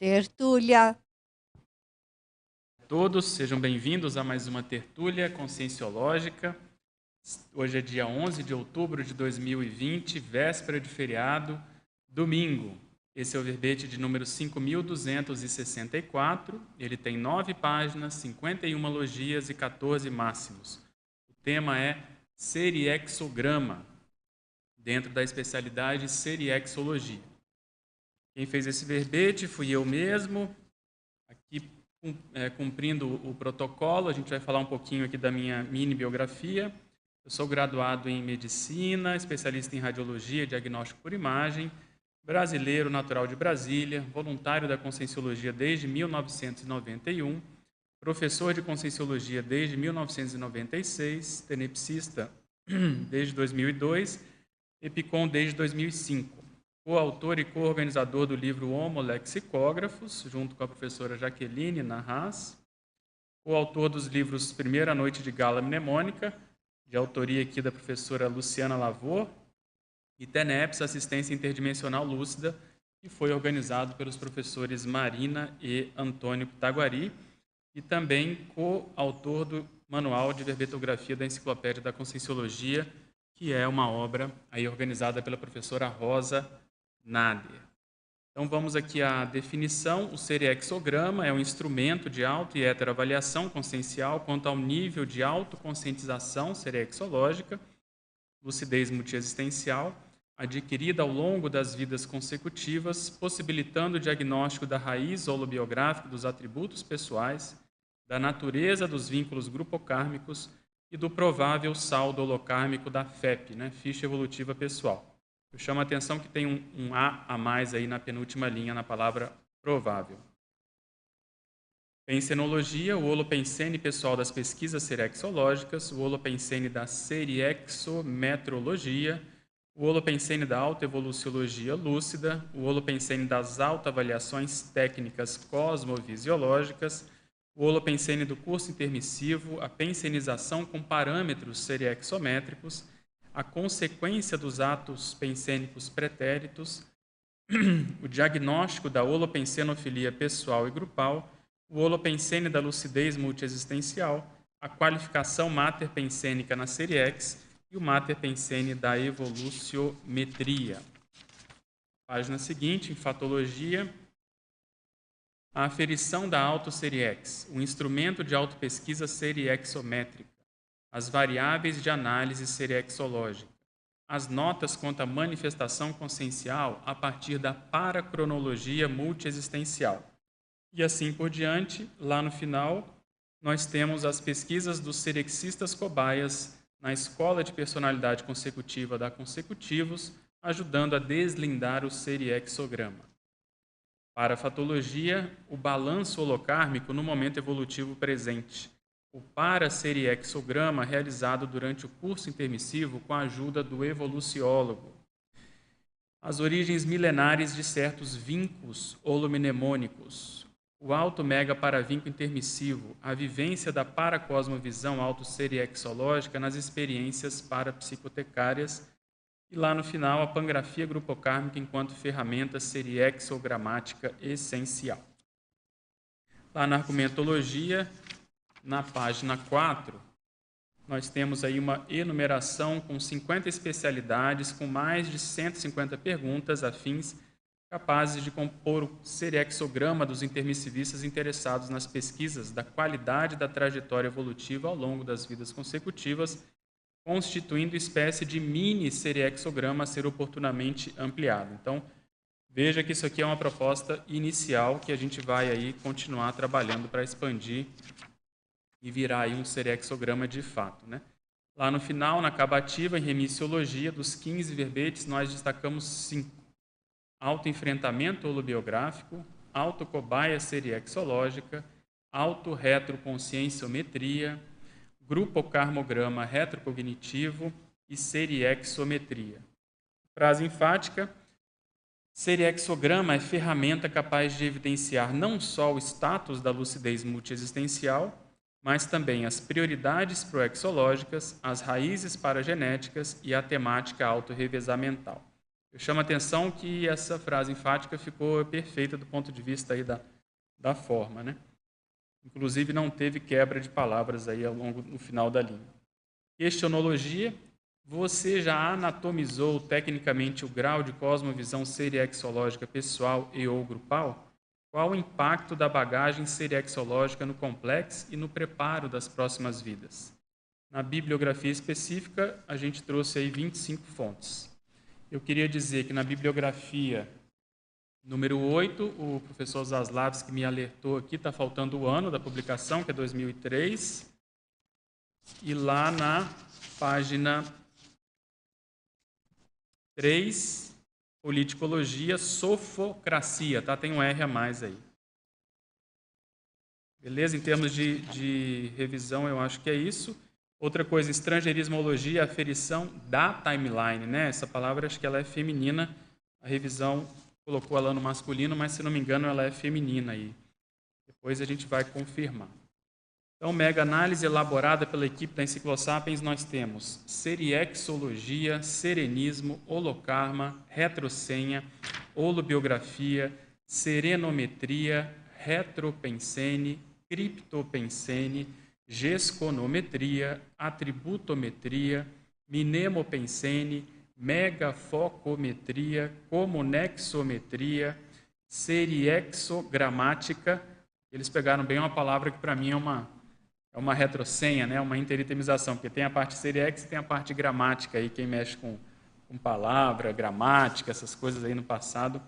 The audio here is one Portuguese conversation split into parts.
Tertúlia. Todos sejam bem-vindos a mais uma tertúlia conscienciológica. Hoje é dia 11 de outubro de 2020, véspera de feriado, domingo. Esse é o verbete de número 5.264. Ele tem 9 páginas, 51 logias e 14 máximos. O tema é seriexograma, dentro da especialidade seriexologia. Quem fez esse verbete fui eu mesmo, aqui cumprindo o protocolo. A gente vai falar um pouquinho aqui da minha mini biografia. Eu sou graduado em Medicina, especialista em Radiologia, Diagnóstico por Imagem, brasileiro natural de Brasília, voluntário da Conscienciologia desde 1991, professor de Conscienciologia desde 1996, tenepsista desde 2002, EPICOM desde 2005. Coautor e co-organizador do livro Homo Lexicógrafos, junto com a professora Jaqueline Narraz. Coautor dos livros Primeira Noite de Gala Mnemônica, de autoria aqui da professora Luciana Lavor, e TENEPS, Assistência Interdimensional Lúcida, que foi organizado pelos professores Marina e Antônio Pitaguari, e também coautor do Manual de Verbetografia da Enciclopédia da Conscienciologia, que é uma obra aí organizada pela professora Rosa Nader. Então vamos aqui à definição. O seriexograma é um instrumento de auto- e heteroavaliação consciencial quanto ao nível de autoconscientização seriexológica, lucidez multiexistencial, adquirida ao longo das vidas consecutivas, possibilitando o diagnóstico da raiz holobiográfica dos atributos pessoais, da natureza dos vínculos grupocármicos e do provável saldo holocármico da FEP, ficha evolutiva pessoal. Eu chamo a atenção que tem um A mais aí na penúltima linha, na palavra provável. Pensenologia, o holopensene pessoal das pesquisas seriexológicas, o holopensene da seriexometrologia, o holopensene da autoevoluciologia lúcida, o holopensene das autoavaliações técnicas cosmovisiológicas, o holopensene do curso intermissivo, a pensenização com parâmetros seriexométricos, a consequência dos atos pensênicos pretéritos, o diagnóstico da holopensenofilia pessoal e grupal, o holopensene da lucidez multiexistencial, a qualificação mater-pensênica na Seriex e o mater-pensene da evoluciometria. Página seguinte, enfatologia, a aferição da auto-Seriex, o instrumento de autopesquisa seriexométrica, as variáveis de análise seriexológica, as notas quanto à manifestação consciencial a partir da paracronologia multiexistencial. E assim por diante, lá no final, nós temos as pesquisas dos serexistas cobaias na Escola de Personalidade Consecutiva da Consecutivos, ajudando a deslindar o seriexograma. Para a fatologia, o balanço holocármico no momento evolutivo presente, o paraseriexograma realizado durante o curso intermissivo com a ajuda do evoluciólogo. As origens milenares de certos vínculos holomnemônicos. O auto-mega-paravínculo intermissivo, a vivência da paracosmovisão auto-seriexológica nas experiências parapsicotecárias. E lá no final, a pangrafia grupocármica enquanto ferramenta seriexogramática essencial. Lá na argumentologia, na página 4, nós temos aí uma enumeração com 50 especialidades, com mais de 150 perguntas afins, capazes de compor o seriexograma dos intermissivistas interessados nas pesquisas da qualidade da trajetória evolutiva ao longo das vidas consecutivas, constituindo espécie de mini seriexograma a ser oportunamente ampliado. Então, veja que isso aqui é uma proposta inicial que a gente vai aí continuar trabalhando para expandir e virar aí um seriexograma de fato, Lá no final, na acabativa, em remissiologia, dos 15 verbetes, nós destacamos 5. Autoenfrentamento holobiográfico, autocobaia seriexológica, autorretroconscienciometria, grupocarmograma retrocognitivo e seriexometria. Frase enfática: seriexograma é ferramenta capaz de evidenciar não só o status da lucidez multiexistencial, mas também as prioridades proexológicas, as raízes paragenéticas e a temática autorrevezamental. Eu chamo a atenção que essa frase enfática ficou perfeita do ponto de vista aí da forma, né? Inclusive não teve quebra de palavras aí no final da linha. Questionologia. Você já anatomizou tecnicamente o grau de cosmovisão seriexológica pessoal e ou grupal? Qual o impacto da bagagem seriexológica no complexo e no preparo das próximas vidas? Na bibliografia específica, a gente trouxe aí 25 fontes. Eu queria dizer que na bibliografia número 8, o professor Zaslavski me alertou aqui, está faltando o ano da publicação, que é 2003, e lá na página 3, politicologia, sofocracia, tá? Tem um R a mais aí. Beleza? Em termos de revisão, eu acho que é isso. Outra coisa, estrangeirismologia, aferição da timeline, né? Essa palavra, acho que ela é feminina. A revisão colocou ela no masculino, mas, se não me engano, ela é feminina aí. Depois a gente vai confirmar. Então, mega análise elaborada pela equipe da Enciclosapiens, nós temos seriexologia, serenismo, holokarma, retrosenha, holobiografia, serenometria, retropensene, criptopensene, gesconometria, atributometria, mnemopensene, megafocometria, comunexometria, seriexogramática. Eles pegaram bem uma palavra que para mim é uma retrosenha, né? Uma interitemização, porque tem a parte seriex e tem a parte gramática, aí, quem mexe com palavra, gramática, essas coisas aí no passado,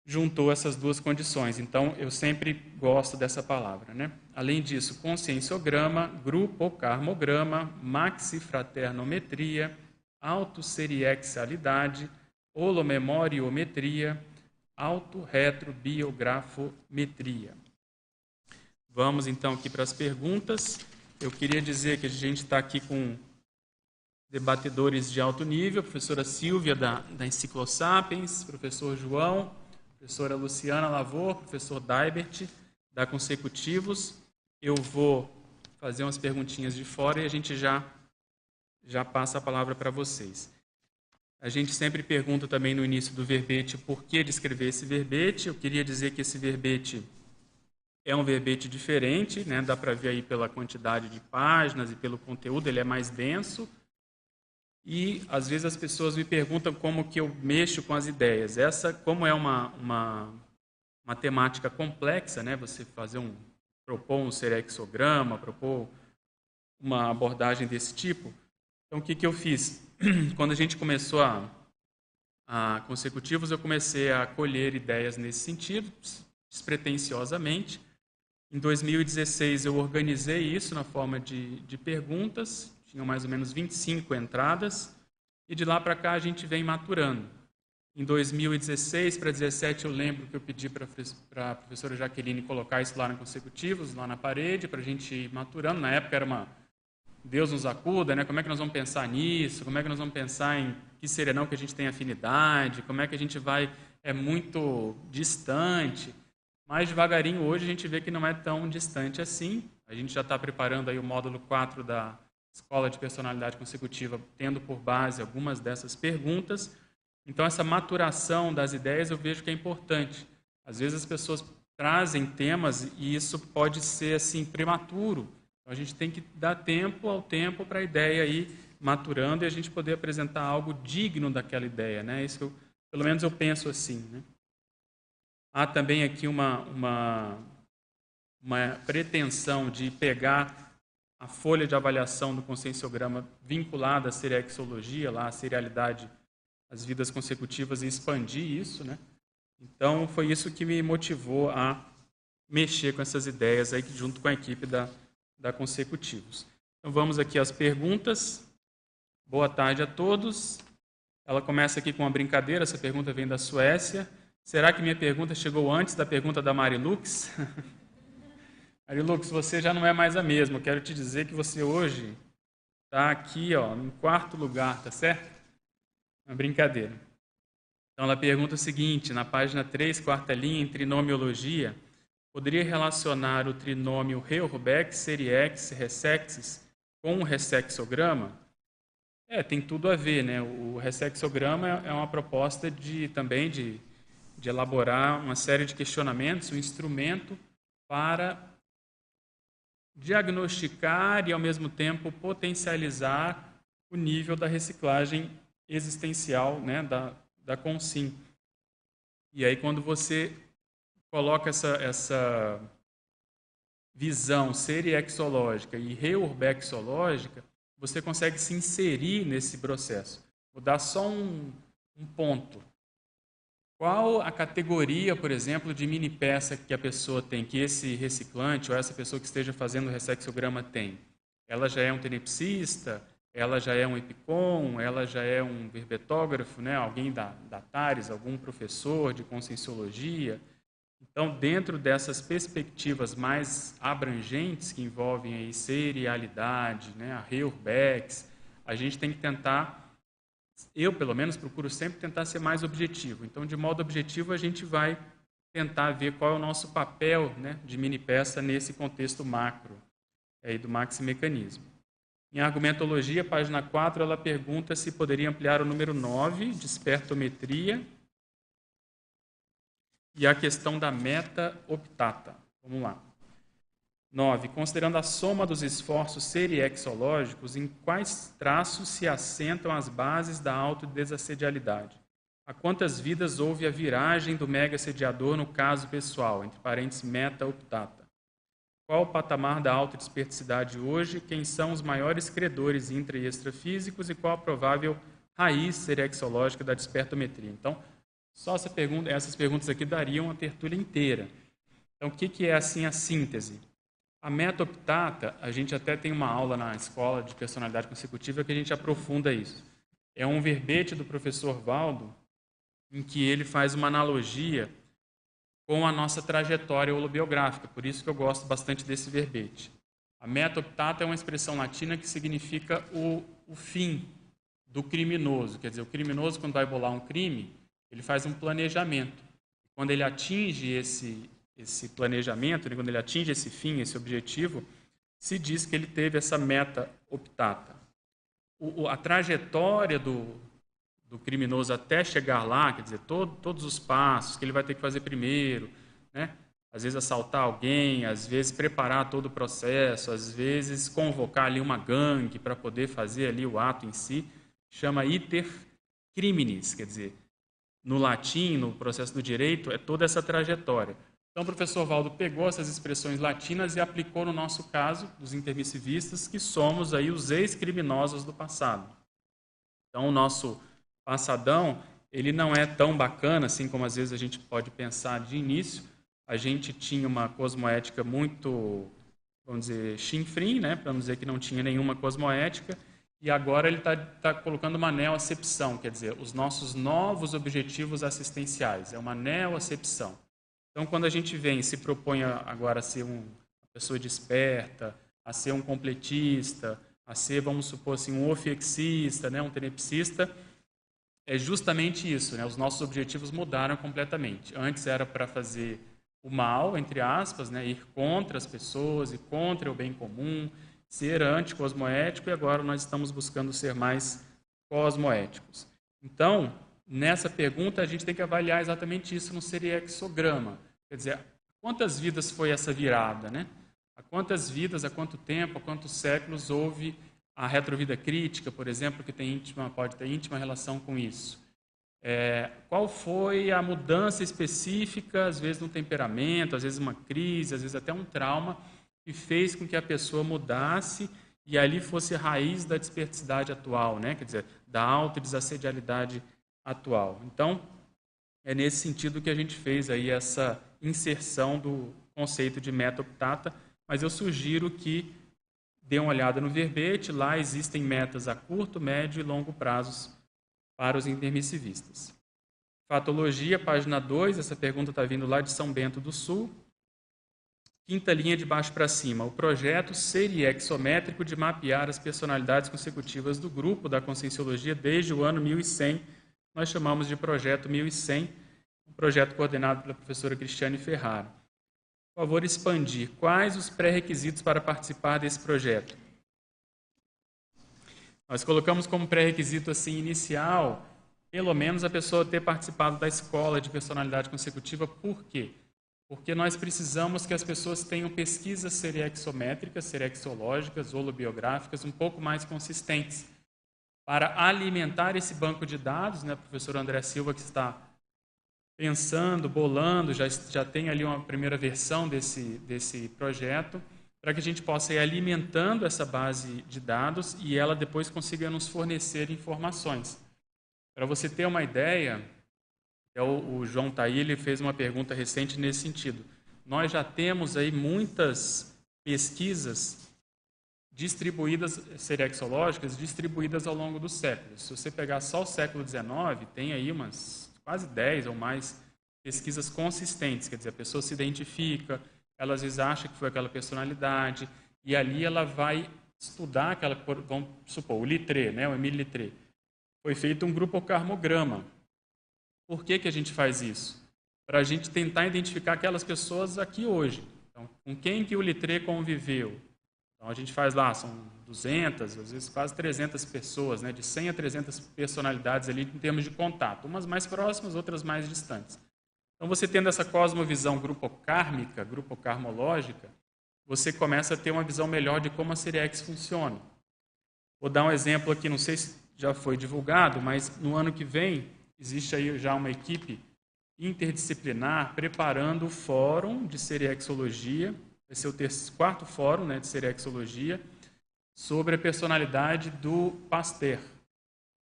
juntou essas duas condições. Então, eu sempre gosto dessa palavra, né? Além disso, conscienciograma, grupokarmograma, maxifraternometria, autoseriexalidade, holomemoriometria, autorretrobiografometria. Vamos, então, aqui para as perguntas. Eu queria dizer que a gente está aqui com debatedores de alto nível, a professora Silvia, da Enciclosapiens, professor João, professora Luciana Lavor, professor Daibert, da Consecutivos. Eu vou fazer umas perguntinhas de fora e a gente já passa a palavra para vocês. A gente sempre pergunta também no início do verbete por que descrever esse verbete. Eu queria dizer que esse verbete é um verbete diferente, né? Dá para ver aí pela quantidade de páginas e pelo conteúdo, ele é mais denso. E, às vezes, as pessoas me perguntam como que eu mexo com as ideias. Essa, como é uma temática complexa, né? Você propor um serexograma, propor uma abordagem desse tipo. Então, o que eu fiz? Quando a gente começou a Consecutivos, eu comecei a colher ideias nesse sentido, despretensiosamente. Em 2016, eu organizei isso na forma de perguntas, tinham mais ou menos 25 entradas, e de lá para cá a gente vem maturando. Em 2016 para 2017, eu lembro que eu pedi para a professora Jaqueline colocar isso lá na Consecutivos, lá na parede, para a gente ir maturando. Na época era Deus nos acuda, né? Como é que nós vamos pensar nisso? Como é que nós vamos pensar em que serenão que a gente tem afinidade? Como é que a gente vai... É muito distante. Mais devagarinho, hoje, a gente vê que não é tão distante assim. A gente já está preparando aí o módulo 4 da Escola de Personalidade Consecutiva, tendo por base algumas dessas perguntas. Então, essa maturação das ideias eu vejo que é importante. Às vezes as pessoas trazem temas e isso pode ser assim prematuro. Então, a gente tem que dar tempo ao tempo para a ideia ir maturando e a gente poder apresentar algo digno daquela ideia, né? Isso que pelo menos eu penso assim, né? Há também aqui uma pretensão de pegar a folha de avaliação do conscienciograma vinculada à seriexologia, lá, à serialidade, as vidas consecutivas, e expandir isso, né? Então, foi isso que me motivou a mexer com essas ideias aí, junto com a equipe da Consecutivos. Então, vamos aqui às perguntas. Boa tarde a todos. Ela começa aqui com uma brincadeira, essa pergunta vem da Suécia. Será que minha pergunta chegou antes da pergunta da Marilux? Marilux, você já não é mais a mesma. Eu quero te dizer que você hoje está aqui, ó, em quarto lugar, tá certo? Uma brincadeira. Então, ela pergunta o seguinte, na página 3, quarta linha, em trinomiologia, poderia relacionar o trinômio Reuberg, Seriex, Ressexis com o ressexograma? Tem tudo a ver, né? O ressexograma é uma proposta também de elaborar uma série de questionamentos, um instrumento para diagnosticar e, ao mesmo tempo, potencializar o nível da reciclagem existencial, né, da Consim. E aí, quando você coloca essa visão seriexológica e reurbexológica, você consegue se inserir nesse processo. Vou dar só um ponto. Qual a categoria, por exemplo, de mini peça que a pessoa tem, que esse reciclante ou essa pessoa que esteja fazendo o ressexograma tem? Ela já é um tenepsista? Ela já é um epicom? Ela já é um verbetógrafo, né? Alguém da TARES, algum professor de conscienciologia? Então, dentro dessas perspectivas mais abrangentes, que envolvem aí serialidade, né, a Reurbex, a gente tem que tentar, eu pelo menos procuro sempre tentar ser mais objetivo. Então, de modo objetivo, a gente vai tentar ver qual é o nosso papel, né, de mini peça nesse contexto macro aí do maximecanismo. Em argumentologia, página 4, ela pergunta se poderia ampliar o número 9, de espertometria, e a questão da meta optata. Vamos lá. 9. Considerando a soma dos esforços seriexológicos, em quais traços se assentam as bases da autodesassedialidade? A quantas vidas houve a viragem do mega-assediador no caso pessoal, entre parênteses, meta optata? Qual o patamar da autodesperticidade hoje? Quem são os maiores credores intra- e extrafísicos? E qual a provável raiz seriexológica da despertometria? Então, só essas perguntas aqui dariam uma tertúlia inteira. Então, o que é assim a síntese? A meta optata, a gente até tem uma aula na escola de personalidade consecutiva que a gente aprofunda isso. É um verbete do professor Valdo, em que ele faz uma analogia com a nossa trajetória holobiográfica, por isso que eu gosto bastante desse verbete. A meta optata é uma expressão latina que significa o fim do criminoso. Quer dizer, o criminoso, quando vai bolar um crime, ele faz um planejamento. Quando ele atinge esse planejamento, quando ele atinge esse fim, esse objetivo, se diz que ele teve essa meta optata. A trajetória do criminoso até chegar lá, quer dizer, todos os passos que ele vai ter que fazer primeiro, né? Às vezes assaltar alguém, às vezes preparar todo o processo, às vezes convocar ali uma gangue para poder fazer ali o ato em si, chama iter criminis, quer dizer, no latim, no processo do direito, é toda essa trajetória. Então, o professor Valdo pegou essas expressões latinas e aplicou no nosso caso, dos intermissivistas, que somos aí os ex-criminosos do passado. Então, o nosso passadão, ele não é tão bacana, assim como às vezes a gente pode pensar de início. A gente tinha uma cosmoética muito, vamos dizer, chinfrim, né? Para não dizer que não tinha nenhuma cosmoética, e agora ele está colocando uma neoacepção, quer dizer, os nossos novos objetivos assistenciais, é uma neoacepção. Então, quando a gente vem e se propõe agora a ser uma pessoa desperta, a ser um completista, a ser, vamos supor assim, um ofiexista, né, um tenepsista, é justamente isso, né? Os nossos objetivos mudaram completamente. Antes era para fazer o mal, entre aspas, né, ir contra as pessoas, ir contra o bem comum, ser anticosmoético, e agora nós estamos buscando ser mais cosmoéticos. Então, nessa pergunta, a gente tem que avaliar exatamente isso no seriexograma. Quer dizer, quantas vidas foi essa virada, né? Há quantas vidas, há quanto tempo, há quantos séculos houve a retrovida crítica, por exemplo, que pode ter íntima relação com isso? Qual foi a mudança específica, às vezes no temperamento, às vezes uma crise, às vezes até um trauma, que fez com que a pessoa mudasse e ali fosse a raiz da desperticidade atual, né? Quer dizer, da autodesassedialidade atual. Então, é nesse sentido que a gente fez aí essa inserção do conceito de meta optata, mas eu sugiro que dê uma olhada no verbete, lá existem metas a curto, médio e longo prazos para os intermissivistas. Fatologia, página 2, essa pergunta está vindo lá de São Bento do Sul. Quinta linha de baixo para cima, o projeto seriexométrico de mapear as personalidades consecutivas do grupo da Conscienciologia desde o ano 1100, nós chamamos de projeto 1100, um projeto coordenado pela professora Cristiane Ferrara. Por favor, expandir. Quais os pré-requisitos para participar desse projeto? Nós colocamos como pré-requisito assim, inicial, pelo menos a pessoa ter participado da escola de personalidade consecutiva. Por quê? Porque nós precisamos que as pessoas tenham pesquisas serexométricas, serexológicas, holobiográficas, um pouco mais consistentes, para alimentar esse banco de dados, né? O professor André Silva, que está pensando, bolando, já tem ali uma primeira versão desse projeto, para que a gente possa ir alimentando essa base de dados e ela depois consiga nos fornecer informações. Para você ter uma ideia, o João Taí, ele fez uma pergunta recente nesse sentido. Nós já temos aí muitas pesquisas distribuídas, serexológicas, distribuídas ao longo dos séculos. Se você pegar só o século XIX, tem aí umas quase 10 ou mais pesquisas consistentes, quer dizer, a pessoa se identifica, ela às vezes acha que foi aquela personalidade, e ali ela vai estudar aquela, vamos supor, o Littré, né, o Émile Littré. Foi feito um grupocarmograma. Por que a gente faz isso? Para a gente tentar identificar aquelas pessoas aqui hoje. Então, com quem que o Littré conviveu? Então, a gente faz lá, são 200, às vezes quase 300 pessoas, né, de 100 a 300 personalidades ali em termos de contato, umas mais próximas, outras mais distantes. Então, você tendo essa cosmovisão grupocármica, grupocarmológica, você começa a ter uma visão melhor de como a Serex funciona. Vou dar um exemplo aqui, não sei se já foi divulgado, mas no ano que vem existe aí já uma equipe interdisciplinar preparando o fórum de serexologia, vai ser o quarto fórum, né, de serexologia, sobre a personalidade do Pasteur.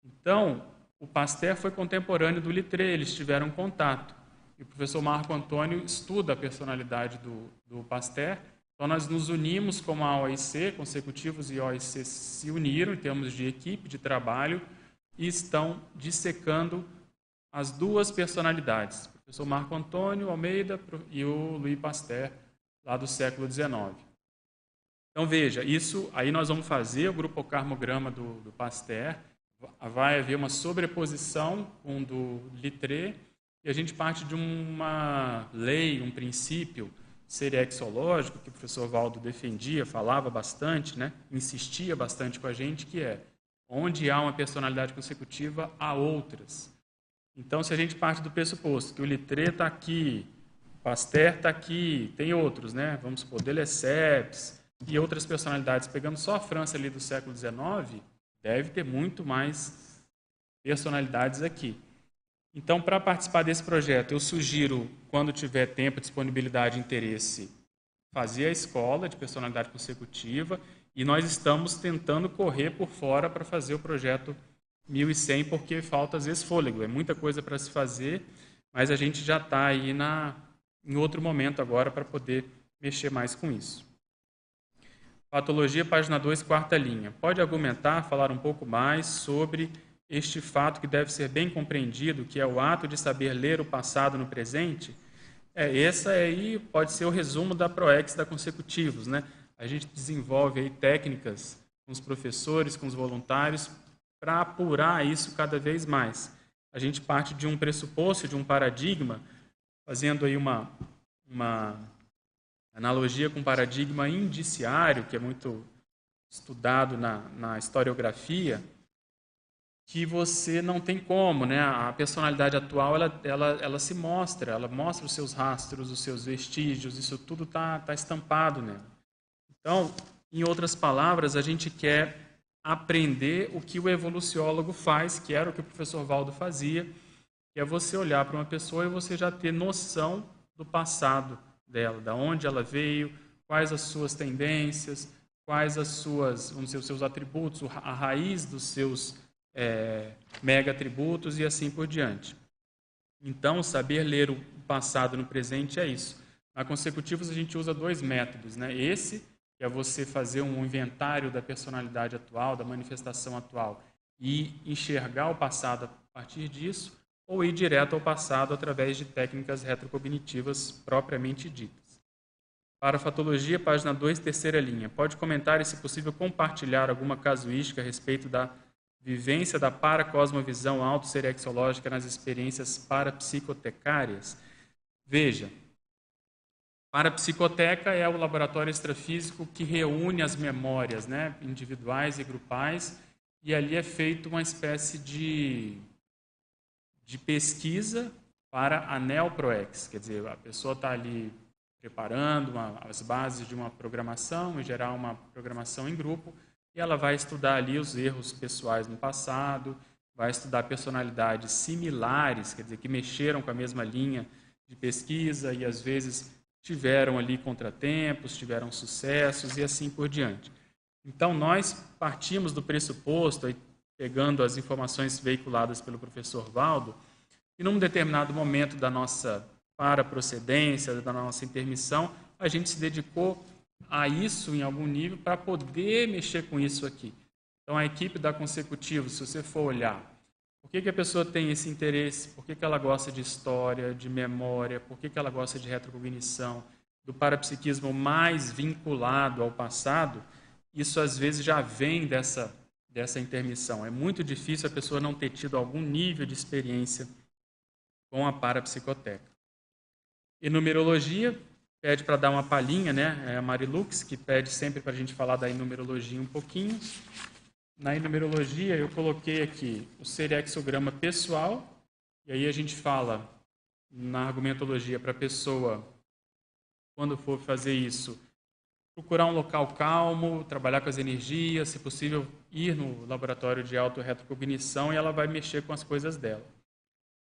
Então, o Pasteur foi contemporâneo do Littré, eles tiveram contato. E o professor Marco Antônio estuda a personalidade do Pasteur. Então, nós nos unimos como a OIC, Consecutivos e OIC se uniram em termos de equipe, de trabalho, e estão dissecando as duas personalidades, o professor Marco Antônio Almeida e o Louis Pasteur, lá do século XIX. Então, veja, isso aí nós vamos fazer o grupocarmograma do Pasteur, vai haver uma sobreposição com o do Littré, e a gente parte de uma lei, um princípio serexológico, que o professor Valdo defendia, falava bastante, né, insistia bastante com a gente, que é, onde há uma personalidade consecutiva, há outras. Então, se a gente parte do pressuposto que o Littré está aqui, o Pasteur está aqui, tem outros, né? Vamos supor, Delesseps e outras personalidades, pegando só a França ali do século XIX, deve ter muito mais personalidades aqui. Então, para participar desse projeto, eu sugiro, quando tiver tempo, disponibilidade e interesse, fazer a escola de personalidade consecutiva, e nós estamos tentando correr por fora para fazer o projeto 1100, porque falta às vezes fôlego, é muita coisa para se fazer, mas a gente já está aí em outro momento agora para poder mexer mais com isso. Patologia, página 2, quarta linha. Pode argumentar, falar um pouco mais sobre este fato que deve ser bem compreendido, que é o ato de saber ler o passado no presente? Essa aí pode ser o resumo da PROEX da Consecutivos, né? A gente desenvolve aí técnicas com os professores, com os voluntários, para apurar isso cada vez mais. A gente parte de um pressuposto, de um paradigma, fazendo aí uma analogia com o paradigma indiciário, que é muito estudado na historiografia, que você não tem como, né? A personalidade atual ela se mostra, ela mostra os seus rastros, os seus vestígios, isso tudo está estampado nela. Então, em outras palavras, a gente quer aprender o que o evoluciólogo faz, que era o que o professor Valdo fazia, que é você olhar para uma pessoa e você já ter noção do passado dela, da onde ela veio, quais as suas tendências, quais as suas, vamos dizer, os seus atributos, a raiz dos seus mega-atributos e assim por diante. Então, saber ler o passado no presente é isso. Na Consecutivos, a gente usa dois métodos, né? Esse, que é você fazer um inventário da personalidade atual, da manifestação atual, e enxergar o passado a partir disso, ou ir direto ao passado através de técnicas retrocognitivas propriamente ditas. Para a patologia, página 2, terceira linha. Pode comentar e, se possível, compartilhar alguma casuística a respeito da vivência da paracosmovisão autoserexológica nas experiências parapsicotecárias? Veja, parapsicoteca é o laboratório extrafísico que reúne as memórias, né, individuais e grupais, e ali é feito uma espécie de pesquisa para a NeoProEx, quer dizer, a pessoa está ali preparando as bases de uma programação, em geral uma programação em grupo, e ela vai estudar ali os erros pessoais no passado, vai estudar personalidades similares, quer dizer, que mexeram com a mesma linha de pesquisa e às vezes tiveram ali contratempos, tiveram sucessos e assim por diante. Então, nós partimos do pressuposto, pegando as informações veiculadas pelo professor Valdo, e num determinado momento da nossa paraprocedência, da nossa intermissão, a gente se dedicou a isso em algum nível para poder mexer com isso aqui. Então, a equipe da Consecutivo, se você for olhar, por que a pessoa tem esse interesse, por que ela gosta de história, de memória, por que ela gosta de retrocognição, do parapsiquismo mais vinculado ao passado, isso às vezes já vem dessa intermissão. É muito difícil a pessoa não ter tido algum nível de experiência com a parapsicoteca. E numerologia, pede para dar uma palhinha, né? É a Marilux, que pede sempre para a gente falar da numerologia um pouquinho. Na numerologia, eu coloquei aqui o serexograma pessoal, e aí a gente fala na argumentologia para a pessoa, quando for fazer isso, procurar um local calmo, trabalhar com as energias, se possível, ir no laboratório de autorretrocognição e ela vai mexer com as coisas dela.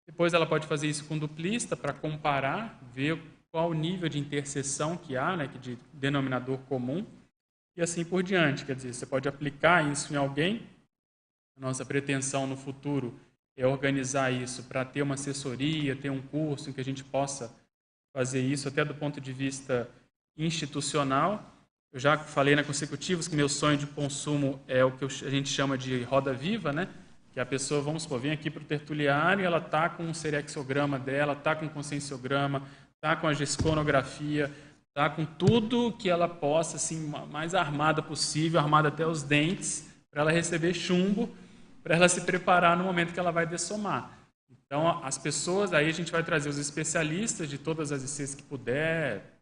Depois ela pode fazer isso com duplista para comparar, ver qual o nível de interseção que há, né, de denominador comum, e assim por diante. Quer dizer, você pode aplicar isso em alguém. A nossa pretensão no futuro é organizar isso para ter uma assessoria, ter um curso em que a gente possa fazer isso até do ponto de vista institucional. Eu já falei na Consecutivos que meu sonho de consumo é o que a gente chama de roda viva, né? Que a pessoa, vamos supor, vem aqui para o tertuliário e ela está com um serexograma dela, está com um conscienciograma, está com a gesconografia, está com tudo que ela possa, assim, mais armada possível, armada até os dentes, para ela receber chumbo, para ela se preparar no momento que ela vai dessomar. Então, as pessoas, aí a gente vai trazer os especialistas de todas as ICs que puder,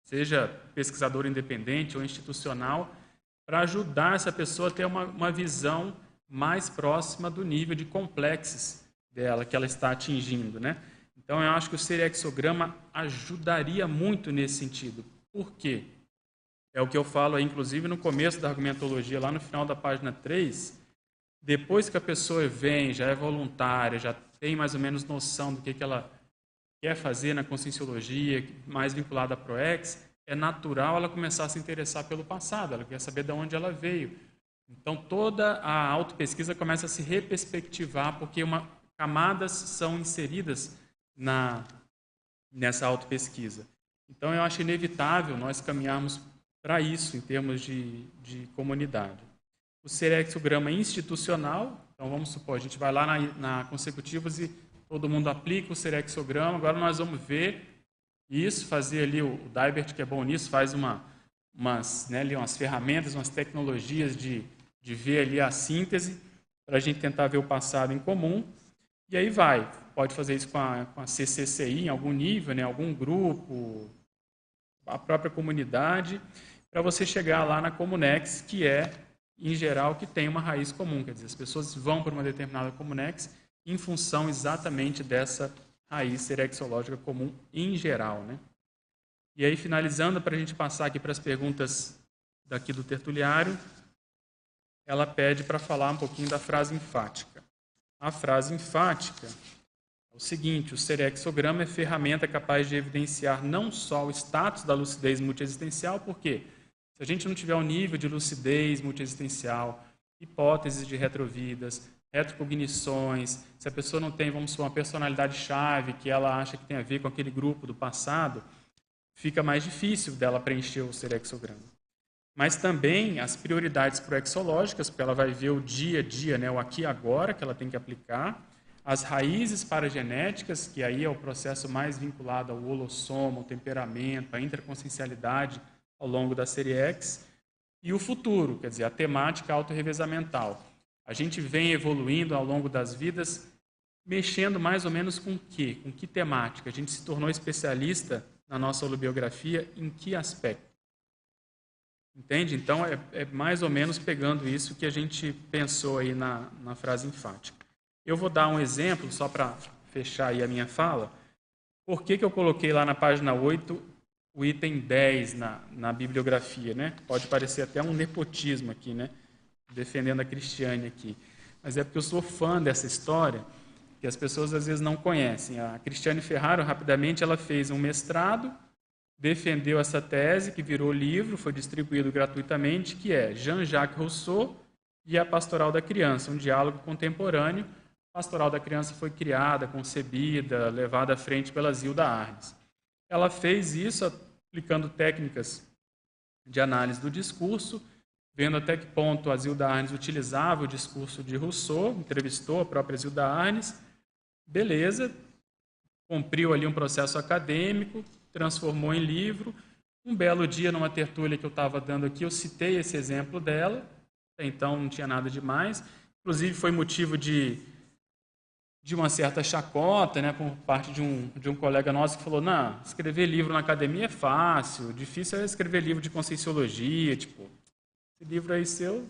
seja pesquisador independente ou institucional, para ajudar essa pessoa a ter uma visão mais próxima do nível de complexos dela, que ela está atingindo, né? Então, eu acho que o serexograma ajudaria muito nesse sentido. Por quê? É o que eu falo aí, inclusive, no começo da argumentologia, lá no final da página 3, depois que a pessoa vem, já é voluntária, já tem mais ou menos noção do que ela quer fazer na conscienciologia, mais vinculada à ProEx, é natural ela começar a se interessar pelo passado, ela quer saber de onde ela veio. Então, toda a autopesquisa começa a se reperspectivar, porque camadas são inseridas nessa autopesquisa. Então, eu acho inevitável nós caminharmos para isso, em termos de comunidade. O serexograma institucional, então vamos supor, a gente vai lá na Consecutivos e todo mundo aplica o serexograma, agora nós vamos ver isso, fazer ali, o Dybert, que é bom nisso, faz umas ferramentas, umas tecnologias de ver ali a síntese, para a gente tentar ver o passado em comum, e aí pode fazer isso com a CCCI em algum nível, né, algum grupo, a própria comunidade, para você chegar lá na Comunex, que é, em geral, que tem uma raiz comum, quer dizer, as pessoas vão para uma determinada Comunex em função exatamente dessa raiz serexológica comum em geral, né? E aí, finalizando, para a gente passar aqui para as perguntas daqui do tertuliário, ela pede para falar um pouquinho da frase enfática. A frase enfática é o seguinte: o serexograma é ferramenta capaz de evidenciar não só o status da lucidez multiexistencial, porque se a gente não tiver um nível de lucidez multiexistencial, hipóteses de retrovidas, retrocognições, se a pessoa não tem, vamos supor, uma personalidade-chave que ela acha que tem a ver com aquele grupo do passado, fica mais difícil dela preencher o serexograma. Mas também as prioridades proexológicas, porque ela vai ver o dia a dia, né, o aqui e agora que ela tem que aplicar, as raízes paragenéticas, que aí é o processo mais vinculado ao holossoma, ao temperamento, à interconsciencialidade ao longo da série X, e o futuro, quer dizer, a temática autorrevezamental. A gente vem evoluindo ao longo das vidas, mexendo mais ou menos com o quê? Com que temática? A gente se tornou especialista na nossa holobiografia em que aspecto? Entende? Então, é mais ou menos pegando isso que a gente pensou aí na frase enfática. Eu vou dar um exemplo, só para fechar aí a minha fala. Por que eu coloquei lá na página 8 o item 10 na bibliografia, né? Pode parecer até um nepotismo aqui, né? Defendendo a Cristiane aqui. Mas é porque eu sou fã dessa história, que as pessoas às vezes não conhecem. A Cristiane Ferraro, rapidamente, ela fez um mestrado, defendeu essa tese, que virou livro, foi distribuído gratuitamente, que é Jean-Jacques Rousseau e a Pastoral da Criança, um diálogo contemporâneo. A Pastoral da Criança foi criada, concebida, levada à frente pela Zilda Arnes. Ela fez isso aplicando técnicas de análise do discurso, vendo até que ponto a Zilda Arnes utilizava o discurso de Rousseau, entrevistou a própria Zilda Arnes, beleza, cumpriu ali um processo acadêmico, transformou em livro. Um belo dia, numa tertúlia que eu estava dando aqui, eu citei esse exemplo dela, então não tinha nada demais. Inclusive, foi motivo de uma certa chacota, né, por parte de um colega nosso que falou: não, escrever livro na academia é fácil, difícil é escrever livro de conscienciologia, tipo, esse livro aí seu.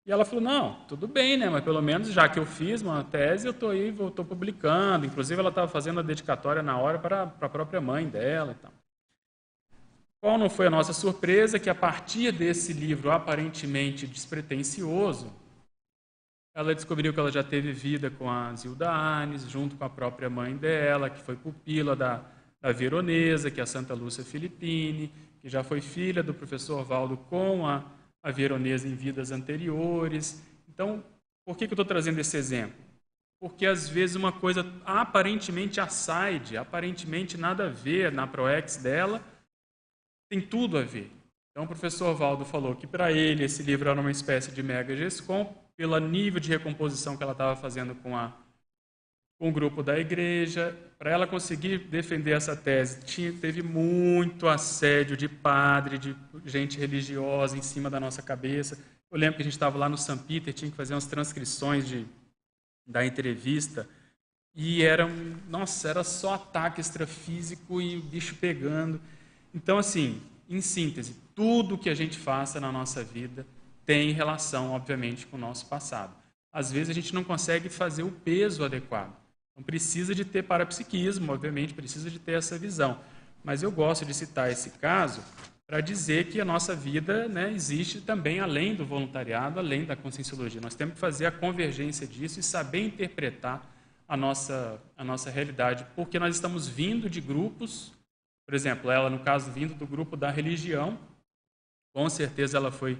E ela falou: não, tudo bem, né, mas pelo menos já que eu fiz uma tese, eu estou aí, estou publicando. Inclusive, ela estava fazendo a dedicatória na hora para a própria mãe dela e tal. Qual não foi a nossa surpresa? Que a partir desse livro aparentemente despretensioso, ela descobriu que ela já teve vida com a Zilda Arnes, junto com a própria mãe dela, que foi pupila da Veronesa, que é a Santa Lúcia Filippini, que já foi filha do professor Valdo com a Veronesa em vidas anteriores. Então, por que eu estou trazendo esse exemplo? Porque, às vezes, uma coisa aparentemente aside, aparentemente nada a ver na ProEx dela, tem tudo a ver. Então, o professor Valdo falou que, para ele, esse livro era uma espécie de mega GESCOM, pelo nível de recomposição que ela estava fazendo com o grupo da igreja. Para ela conseguir defender essa tese, teve muito assédio de padre, de gente religiosa em cima da nossa cabeça. Eu lembro que a gente estava lá no São Peter, tinha que fazer umas transcrições da entrevista, e era só ataque extrafísico e o bicho pegando. Então, assim, em síntese, tudo que a gente faça na nossa vida tem relação, obviamente, com o nosso passado. Às vezes a gente não consegue fazer o peso adequado. Então precisa de ter parapsiquismo, obviamente, precisa de ter essa visão. Mas eu gosto de citar esse caso para dizer que a nossa vida, né, existe também além do voluntariado, além da conscienciologia. Nós temos que fazer a convergência disso e saber interpretar a nossa realidade, porque nós estamos vindo de grupos, por exemplo, ela, no caso, vindo do grupo da religião, com certeza ela foi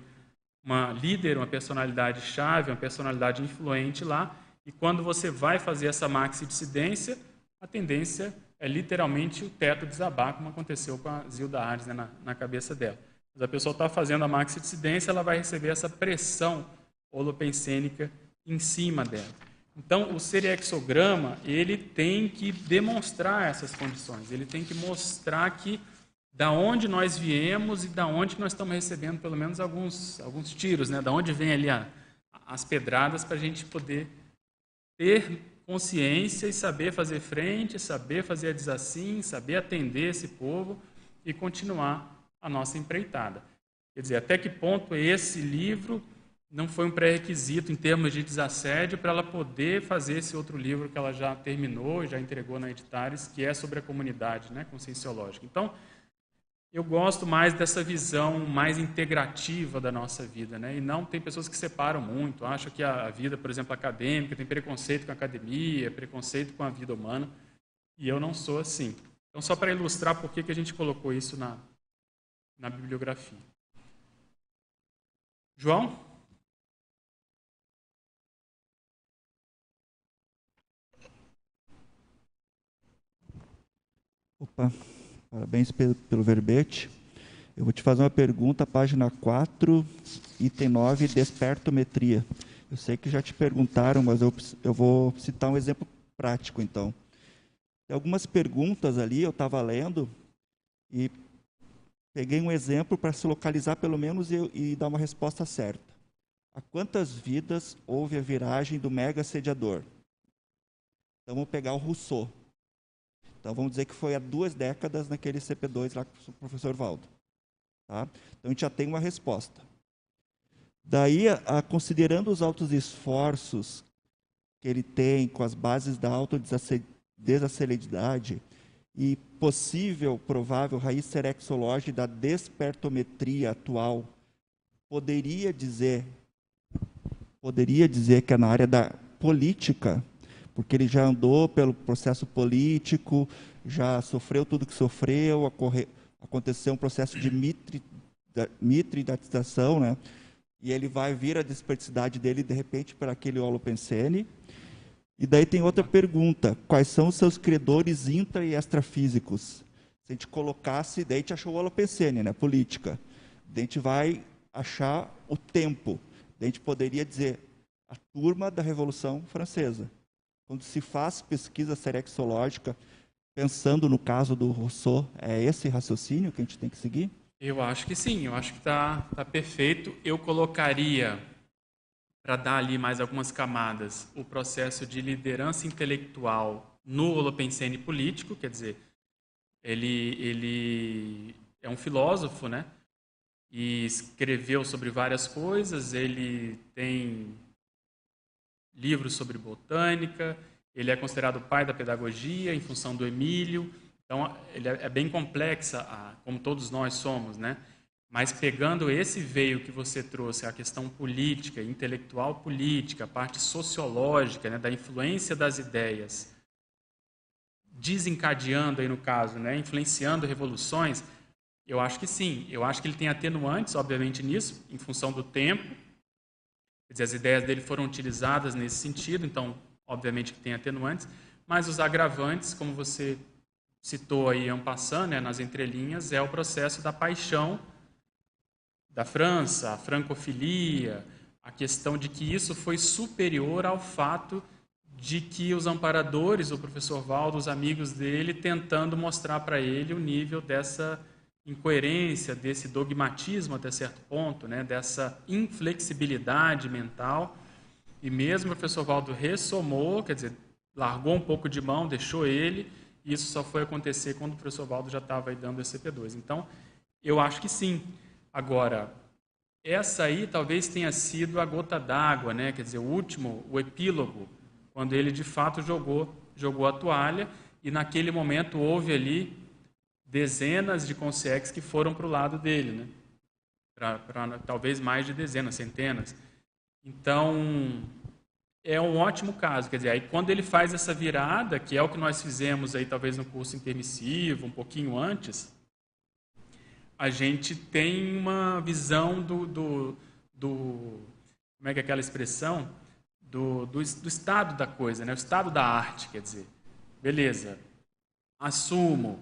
uma líder, uma personalidade chave, uma personalidade influente lá, e quando você vai fazer essa maxi-dissidência, a tendência é literalmente o teto desabar, como aconteceu com a Zilda Arnes, né, na cabeça dela. Mas a pessoa está fazendo a maxi-dissidência, ela vai receber essa pressão holopensênica em cima dela. Então, o seriexograma, ele tem que demonstrar essas condições, ele tem que mostrar que da onde nós viemos e da onde nós estamos recebendo pelo menos alguns tiros, né? Da onde vem ali as pedradas, para a gente poder ter consciência e saber fazer frente, saber fazer a desassim, saber atender esse povo e continuar a nossa empreitada. Quer dizer, até que ponto esse livro não foi um pré-requisito em termos de desassédio para ela poder fazer esse outro livro que ela já terminou, já entregou na Editares, que é sobre a comunidade, né, conscienciológica. Então, eu gosto mais dessa visão mais integrativa da nossa vida, né? E não tem pessoas que separam muito, acham que a vida, por exemplo, acadêmica, tem preconceito com a academia, preconceito com a vida humana, e eu não sou assim. Então, só para ilustrar por que a gente colocou isso na bibliografia. João? Opa, parabéns pelo verbete. Eu vou te fazer uma pergunta, página 4, item 9, despertometria. Eu sei que já te perguntaram, mas eu vou citar um exemplo prático, então. Tem algumas perguntas ali, eu estava lendo, e peguei um exemplo para se localizar pelo menos e dar uma resposta certa. A quantas vidas houve a viragem do mega assediador? Então, vamos pegar o Rousseau. Então, vamos dizer que foi há 2 décadas naquele CP2 lá com o professor Valdo. Tá? Então, a gente já tem uma resposta. Daí, considerando os altos esforços que ele tem com as bases da autodesaceleridade e possível, provável raiz serexológica da despertometria atual, poderia dizer que é na área da política, porque ele já andou pelo processo político, já sofreu tudo que sofreu, aconteceu um processo de mitridatização, né? E ele vai vir a desperticidade dele, de repente, para aquele holopensene. E daí tem outra pergunta: quais são os seus credores intra- e extrafísicos? Se a gente colocasse, daí a gente achou o holopensene, né? Política. Daí a gente vai achar o tempo. Daí a gente poderia dizer a turma da Revolução Francesa. Quando se faz pesquisa serexológica, pensando no caso do Rousseau, é esse raciocínio que a gente tem que seguir? Eu acho que sim, eu acho que tá perfeito. Eu colocaria, para dar ali mais algumas camadas, o processo de liderança intelectual no holopensene político, quer dizer, ele é um filósofo, né? E escreveu sobre várias coisas, ele tem livros sobre botânica, ele é considerado o pai da pedagogia em função do Emílio. Então, ele é bem complexa, como todos nós somos, né? Mas pegando esse veio que você trouxe, a questão política, intelectual política, a parte sociológica, né, da influência das ideias, desencadeando aí no caso, né, influenciando revoluções, eu acho que sim. Eu acho que ele tem atenuantes, obviamente, nisso, em função do tempo. Quer dizer, as ideias dele foram utilizadas nesse sentido, então, obviamente que tem atenuantes, mas os agravantes, como você citou aí en passant, né, nas entrelinhas, é o processo da paixão da França, a francofilia, a questão de que isso foi superior ao fato de que os amparadores, o professor Valdo, os amigos dele, tentando mostrar para ele o nível dessa incoerência, desse dogmatismo até certo ponto, né, dessa inflexibilidade mental. E mesmo o professor Valdo ressomou, quer dizer, largou um pouco de mão, deixou ele, e isso só foi acontecer quando o professor Valdo já estava aí dando ECP2. Então, eu acho que sim. Agora, essa aí talvez tenha sido a gota d'água, né? Quer dizer, o último, o epílogo, quando ele de fato jogou a toalha, e naquele momento houve ali dezenas de consegues que foram para o lado dele, né? Talvez mais de dezenas, centenas. Então, é um ótimo caso. Quer dizer, aí quando ele faz essa virada, que é o que nós fizemos aí talvez no curso intermissivo, um pouquinho antes, a gente tem uma visão do como é que é aquela expressão? Do estado da coisa, né? O estado da arte, quer dizer. Beleza, assumo,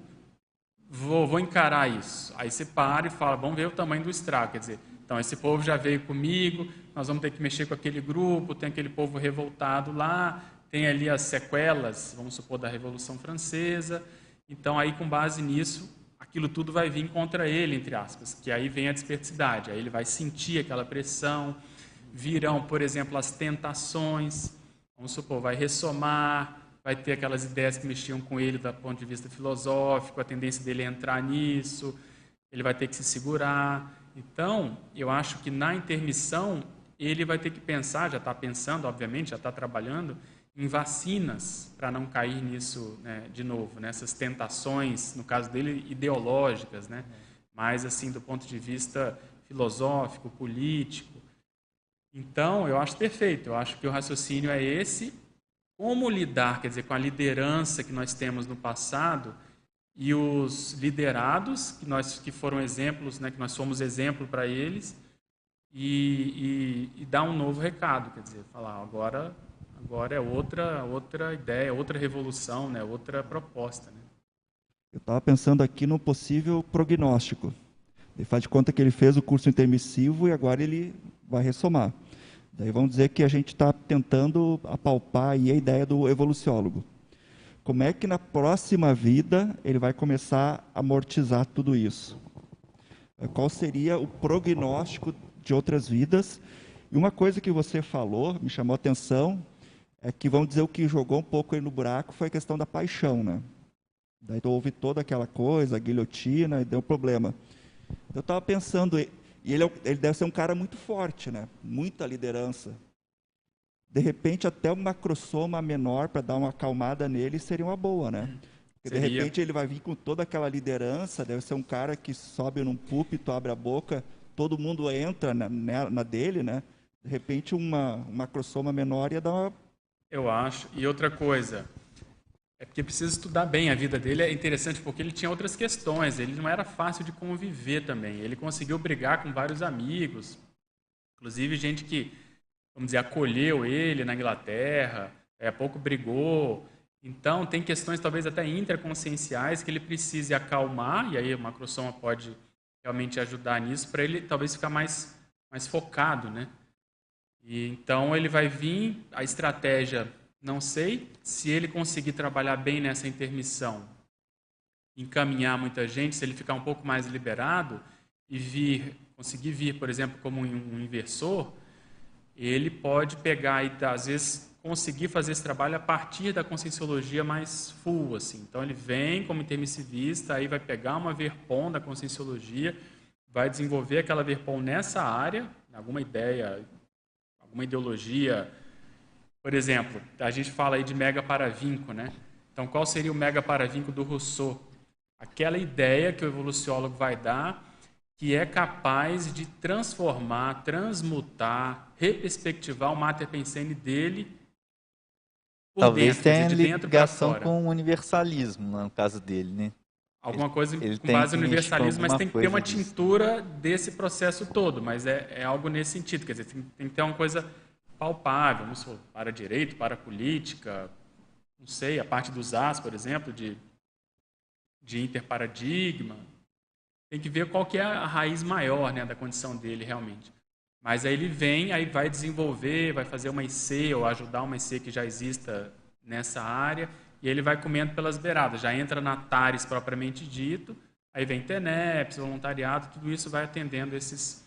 vou encarar isso. Aí você para e fala, vamos ver o tamanho do estrago, quer dizer, então esse povo já veio comigo, nós vamos ter que mexer com aquele grupo, tem aquele povo revoltado lá, tem ali as sequelas, vamos supor, da Revolução Francesa. Então aí, com base nisso, aquilo tudo vai vir contra ele, entre aspas, que aí vem a desperticidade, aí ele vai sentir aquela pressão, virão, por exemplo, as tentações, vamos supor, vai ressomar, vai ter aquelas ideias que mexiam com ele do ponto de vista filosófico, a tendência dele é entrar nisso, ele vai ter que se segurar. Então, eu acho que na intermissão, ele vai ter que pensar, já está pensando, obviamente, já está trabalhando, em vacinas para não cair nisso, né, de novo, nessas tentações, no caso dele, ideológicas, né, mas assim do ponto de vista filosófico, político. Então, eu acho perfeito, eu acho que o raciocínio é esse. Como lidar, quer dizer, com a liderança que nós temos no passado e os liderados, que foram exemplos, né, que nós somos exemplo para eles, e dar um novo recado, quer dizer, falar, agora é outra ideia, outra revolução, né, outra proposta. Né? Eu estava pensando aqui no possível prognóstico. Ele faz de conta que ele fez o curso intermissivo e agora ele vai ressomar. Daí vamos dizer que a gente está tentando apalpar aí a ideia do evoluciólogo. Como é que na próxima vida ele vai começar a amortizar tudo isso? Qual seria o prognóstico de outras vidas? E uma coisa que você falou, me chamou a atenção, é que, vamos dizer, o que jogou um pouco aí no buraco foi a questão da paixão, né? Daí houve toda aquela coisa, a guilhotina, e deu problema. Eu estava pensando, e ele deve ser um cara muito forte, né? Muita liderança. De repente, até uma macrosoma menor para dar uma acalmada nele seria uma boa, né? Porque de Seria. repente ele vai vir com toda aquela liderança, deve ser um cara que sobe num púlpito, abre a boca, todo mundo entra na dele, né? De repente, uma macrosoma menor ia dar uma. Eu acho. E outra coisa, é porque precisa estudar bem a vida dele. É interessante porque ele tinha outras questões. Ele não era fácil de conviver também. Ele conseguiu brigar com vários amigos, inclusive gente que, vamos dizer, acolheu ele na Inglaterra, pouco brigou. Então, tem questões talvez até intraconscienciais que ele precise acalmar, e aí o macrosoma pode realmente ajudar nisso, para ele talvez ficar mais focado, né? E então ele vai vir, a estratégia, não sei, se ele conseguir trabalhar bem nessa intermissão, encaminhar muita gente, se ele ficar um pouco mais liberado e conseguir vir, por exemplo, como um inversor, ele pode pegar e, às vezes, conseguir fazer esse trabalho a partir da conscienciologia mais full, assim. Então, ele vem como intermissivista, aí vai pegar uma verpom da conscienciologia, vai desenvolver aquela verpom nessa área, alguma ideia, alguma ideologia. Por exemplo, a gente fala aí de mega paravinco, né? Então, qual seria o mega paravinco do Rousseau? Aquela ideia que o evoluciólogo vai dar, que é capaz de transformar, transmutar, reperspectivar o mater pensene dele por Talvez dentro, quer dizer, tenha de dentro para ligação fora. com o universalismo, no caso dele, né? Alguma coisa Ele com tem base que no mexer com universalismo, mas alguma tem que ter uma coisa disso. tintura desse processo todo, mas é algo nesse sentido, quer dizer, tem que ter uma coisa palpável, vamos supor, para direito, para política, não sei, a parte dos As, por exemplo, de interparadigma. Tem que ver qual que é a raiz maior, né, da condição dele realmente. Mas aí ele vem, aí vai desenvolver, vai fazer uma IC ou ajudar uma IC que já exista nessa área, e ele vai comendo pelas beiradas, já entra na TARES propriamente dito, aí vem TENEPS, voluntariado, tudo isso vai atendendo esses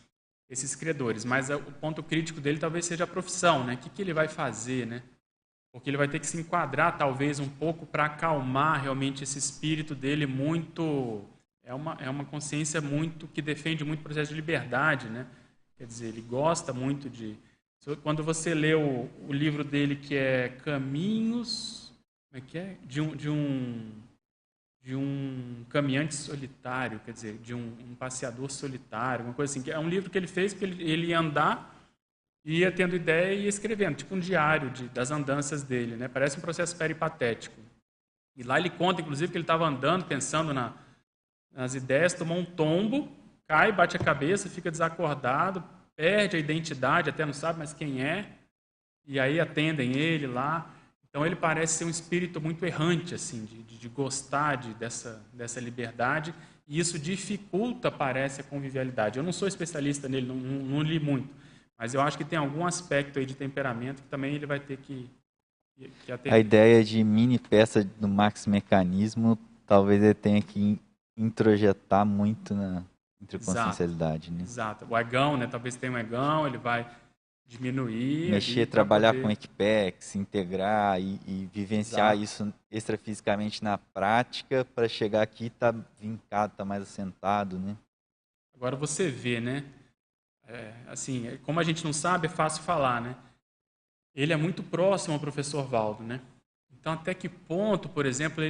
credores. Mas o ponto crítico dele talvez seja a profissão, né? O que ele vai fazer, né? Porque ele vai ter que se enquadrar talvez um pouco para acalmar realmente esse espírito dele muito. É uma consciência muito que defende muito o processo de liberdade, né? Quer dizer, ele gosta muito de. Quando você lê o livro dele que é Caminhos, como é que é? De um caminhante solitário, quer dizer, de um passeador solitário, uma coisa assim. É um livro que ele fez porque ele ia andar, ia tendo ideia e ia escrevendo, tipo um diário das andanças dele, né? Parece um processo peripatético. E lá ele conta, inclusive, que ele estava andando, pensando nas ideias, tomou um tombo, cai, bate a cabeça, fica desacordado, perde a identidade, até não sabe mais quem é, e aí atendem ele lá. Então ele parece ser um espírito muito errante, assim, de gostar dessa liberdade, e isso dificulta, parece, a convivialidade. Eu não sou especialista nele, não li muito, mas eu acho que tem algum aspecto aí de temperamento que também ele vai ter que atender. A ideia de mini peça do Max Mecanismo, talvez ele tenha que introjetar muito na intraconsciencialidade, né? Exato. O egão, né? Talvez tenha um egão, ele vai diminuir. Mexer, trabalhar com equipex, integrar e vivenciar isso extrafisicamente na prática para chegar aqui e estar vincado, estar mais assentado, né? Agora você vê, né? Assim, como a gente não sabe, é fácil falar, né? Ele é muito próximo ao professor Valdo, né? Então, até que ponto, por exemplo,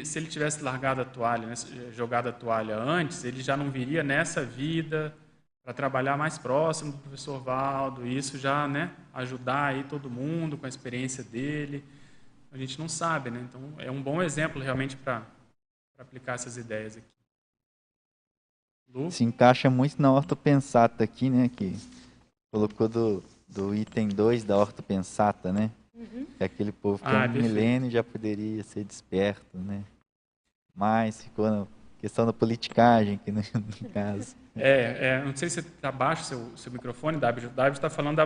se ele tivesse largado a toalha, né, jogado a toalha antes, ele já não viria nessa vida para trabalhar mais próximo do professor Valdo, e isso já, né, ajudar aí todo mundo com a experiência dele. A gente não sabe, né? Então, é um bom exemplo realmente para aplicar essas ideias aqui. Lu? Se encaixa muito na ortopensata aqui, né? Que colocou do item 2 da ortopensata, né? Que é aquele povo que é um milênio já poderia ser desperto, né? Mas ficou na questão da politicagem aqui no caso. Não sei se está baixo seu microfone, David. O David está falando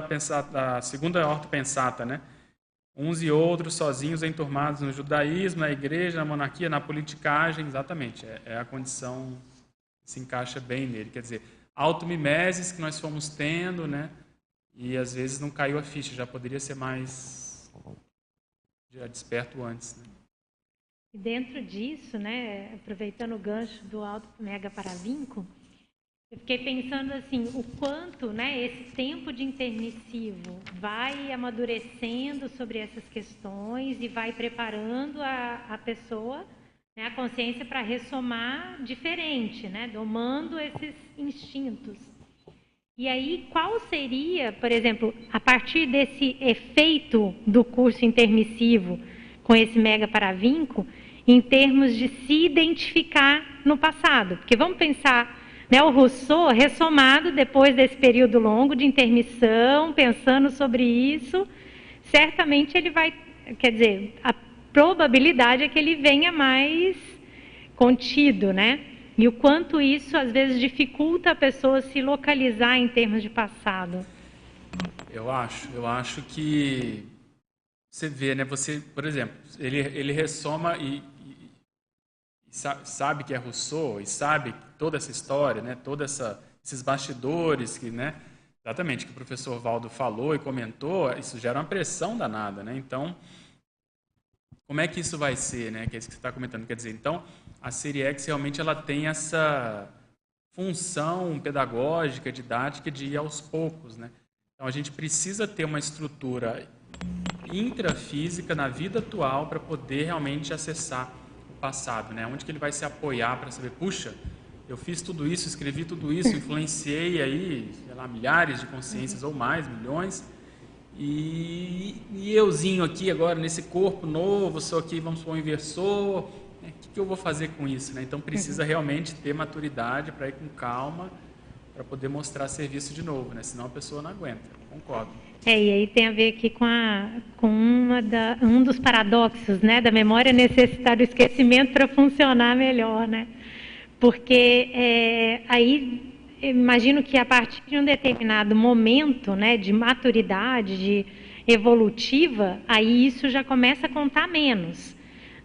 da segunda ortopensata, né? Uns e outros sozinhos enturmados no judaísmo, na igreja, na monarquia, na politicagem, exatamente. É a condição que se encaixa bem nele. Quer dizer, automimeses que nós fomos tendo, né? E às vezes não caiu a ficha, já poderia ser mais já desperto antes, né? E dentro disso, né, aproveitando o gancho do alto mega paravinco, Eu fiquei pensando assim, o quanto, né, esse tempo de intermissivo vai amadurecendo sobre essas questões e vai preparando a pessoa, né, a consciência para ressomar diferente, né, domando esses instintos. E aí, qual seria, por exemplo, a partir desse efeito do curso intermissivo com esse mega paravinco, em termos de se identificar no passado? Porque vamos pensar, né, o Rousseau, ressomado depois desse período longo de intermissão, pensando sobre isso, certamente ele vai, quer dizer, a probabilidade é que ele venha mais contido, né? E o quanto isso, às vezes, dificulta a pessoa se localizar em termos de passado. Eu acho que você vê, né? Você, por exemplo, ele ressoma e sabe que é Rousseau e sabe toda essa história, né? Esses bastidores que, né? Exatamente, que o professor Valdo falou e comentou, isso gera uma pressão danada, né? Então, como é que isso vai ser, né? Que é isso que você está comentando. Quer dizer, então, a Série X realmente ela tem essa função pedagógica, didática de ir aos poucos, né? Então, a gente precisa ter uma estrutura intrafísica na vida atual para poder realmente acessar o passado, né? Onde que ele vai se apoiar para saber, puxa, eu fiz tudo isso, escrevi tudo isso, influenciei aí, sei lá, milhares de consciências ou mais, milhões, e euzinho aqui agora, nesse corpo novo, sou aqui, vamos supor, um inversor, né? O que eu vou fazer com isso, né? Então, precisa realmente ter maturidade para ir com calma, para poder mostrar serviço de novo, né? Senão a pessoa não aguenta, concordo. E aí tem a ver aqui com um dos paradoxos, né, da memória necessitar do esquecimento para funcionar melhor, né? Porque aí eu imagino que a partir de um determinado momento, né, de maturidade, de evolutiva, aí isso já começa a contar menos,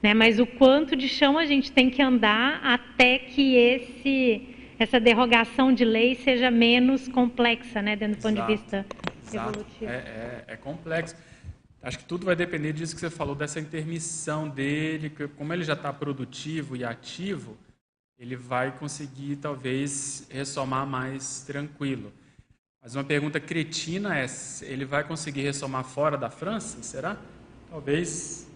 né? Mas o quanto de chão a gente tem que andar até que essa derrogação de lei seja menos complexa, né, dentro do ponto de vista evolutivo. É complexo. Acho que tudo vai depender disso que você falou, dessa intermissão dele, que como ele já está produtivo e ativo, ele vai conseguir, talvez, ressomar mais tranquilo. Mas uma pergunta cretina é, ele vai conseguir ressomar fora da França, será? Talvez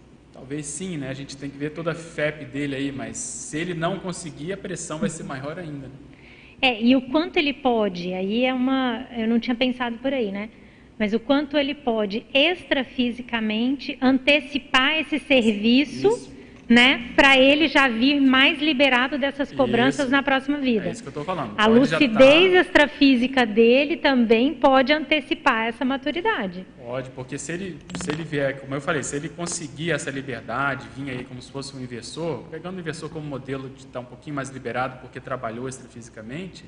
sim, né? A gente tem que ver toda a FEP dele aí, mas se ele não conseguir, a pressão vai ser maior ainda, né? E o quanto ele pode, aí eu não tinha pensado por aí, né? Mas o quanto ele pode extrafisicamente antecipar esse serviço, né? Para ele já vir mais liberado dessas cobranças na próxima vida. É isso que eu estou falando. A lucidez extrafísica dele também pode antecipar essa maturidade. Pode, porque se ele vier, como eu falei, se ele conseguir essa liberdade, vir aí como se fosse um inversor, pegando o inversor como modelo de estar um pouquinho mais liberado porque trabalhou extrafisicamente,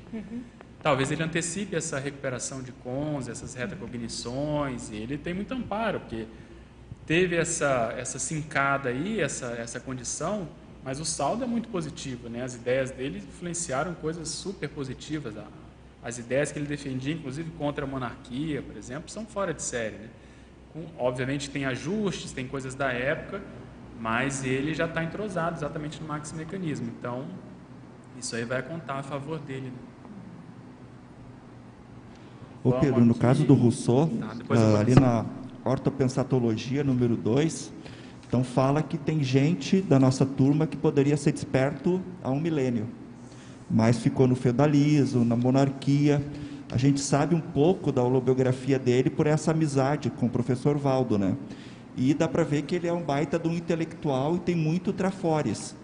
talvez ele antecipe essa recuperação de cons, essas retacognições, e ele tem muito amparo, porque teve essa sincada aí, essa condição, mas o saldo é muito positivo, né? As ideias dele influenciaram coisas super positivas. As ideias que ele defendia, inclusive contra a monarquia, por exemplo, são fora de série, né? Obviamente tem ajustes, tem coisas da época, mas ele já está entrosado exatamente no maximecanismo. Então, isso aí vai contar a favor dele, né? Ô Pedro, no caso do Rousseau, ali na Ortopensatologia, número 2, então fala que tem gente da nossa turma que poderia ser desperto há 1 milênio, mas ficou no feudalismo, na monarquia. A gente sabe um pouco da holobiografia dele por essa amizade com o professor Valdo, né? E dá para ver que ele é um baita de um intelectual e tem muito trafores.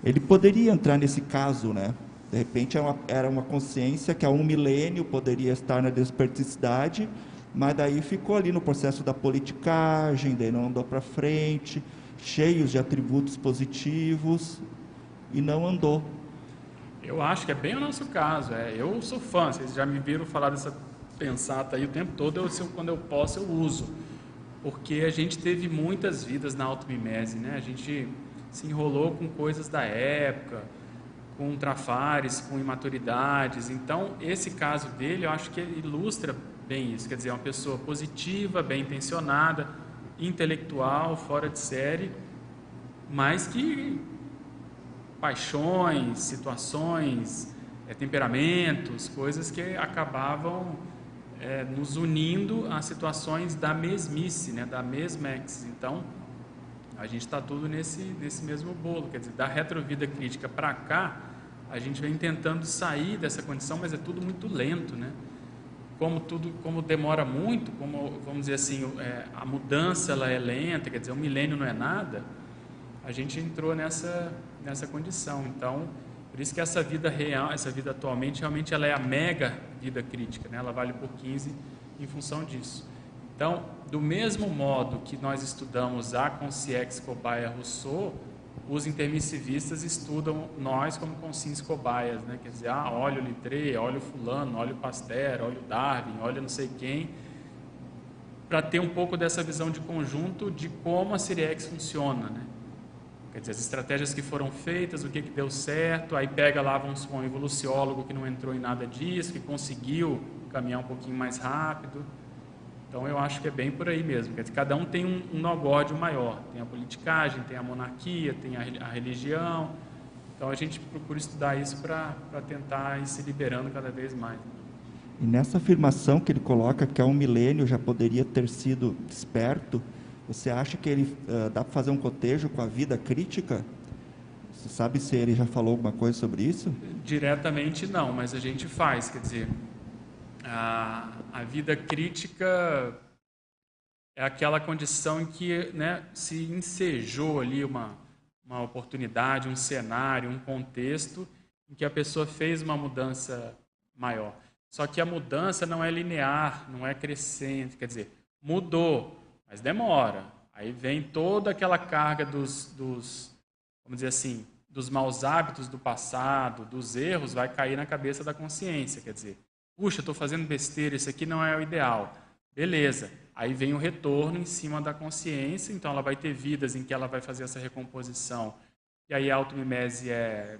Ele poderia entrar nesse caso, né? De repente era uma consciência que há 1 milênio poderia estar na desperticidade, mas daí ficou ali no processo da politicagem, daí não andou para frente, cheios de atributos positivos, e não andou. Eu acho que é bem o nosso caso. Eu sou fã, vocês já me viram falar dessa pensata aí o tempo todo, quando eu posso eu uso, porque a gente teve muitas vidas na automimese, né? A gente se enrolou com coisas da época, com trafares, com imaturidades. Então, esse caso dele, eu acho que ilustra bem isso, quer dizer, é uma pessoa positiva, bem intencionada, intelectual, fora de série, mas que paixões, situações, temperamentos, coisas que acabavam nos unindo a situações da mesmice, né, da mesmex. Então, a gente está tudo nesse mesmo bolo, quer dizer, da retrovida crítica para cá, a gente vem tentando sair dessa condição, mas é tudo muito lento, né? Como demora muito, como, vamos dizer assim, a mudança ela é lenta, quer dizer, 1 milênio não é nada, a gente entrou nessa condição. Então, por isso que essa vida real, essa vida atualmente, realmente ela é a mega vida crítica, né? Ela vale por 15 em função disso. Então, do mesmo modo que nós estudamos a consciência cobaia Rousseau, os intermissivistas estudam nós como consciência cobaias, né? Quer dizer, olha o Littré, olha o fulano, olha o Pasteur, olha o Darwin, olha não sei quem, para ter um pouco dessa visão de conjunto de como a Siriex funciona, né? Quer dizer, as estratégias que foram feitas, o que deu certo, aí pega lá, vamos supor, um evoluciólogo que não entrou em nada disso, que conseguiu caminhar um pouquinho mais rápido. Então, eu acho que é bem por aí mesmo. Quer dizer, cada um tem um nogódio maior. Tem a politicagem, tem a monarquia, tem a religião. Então, a gente procura estudar isso para tentar ir se liberando cada vez mais. E nessa afirmação que ele coloca que há 1 milênio já poderia ter sido desperto, você acha que ele dá para fazer um cotejo com a vida crítica? Você sabe se ele já falou alguma coisa sobre isso? Diretamente não, mas a gente faz, quer dizer, a vida crítica é aquela condição em que, né, se ensejou ali uma oportunidade, um cenário, um contexto em que a pessoa fez uma mudança maior. Só que a mudança não é linear, não é crescente, quer dizer, mudou, mas demora. Aí vem toda aquela carga vamos dizer assim, dos maus hábitos do passado, dos erros, vai cair na cabeça da consciência. Quer dizer, puxa, estou fazendo besteira, isso aqui não é o ideal. Beleza. Aí vem o retorno em cima da consciência, então ela vai ter vidas em que ela vai fazer essa recomposição. E aí a automimese é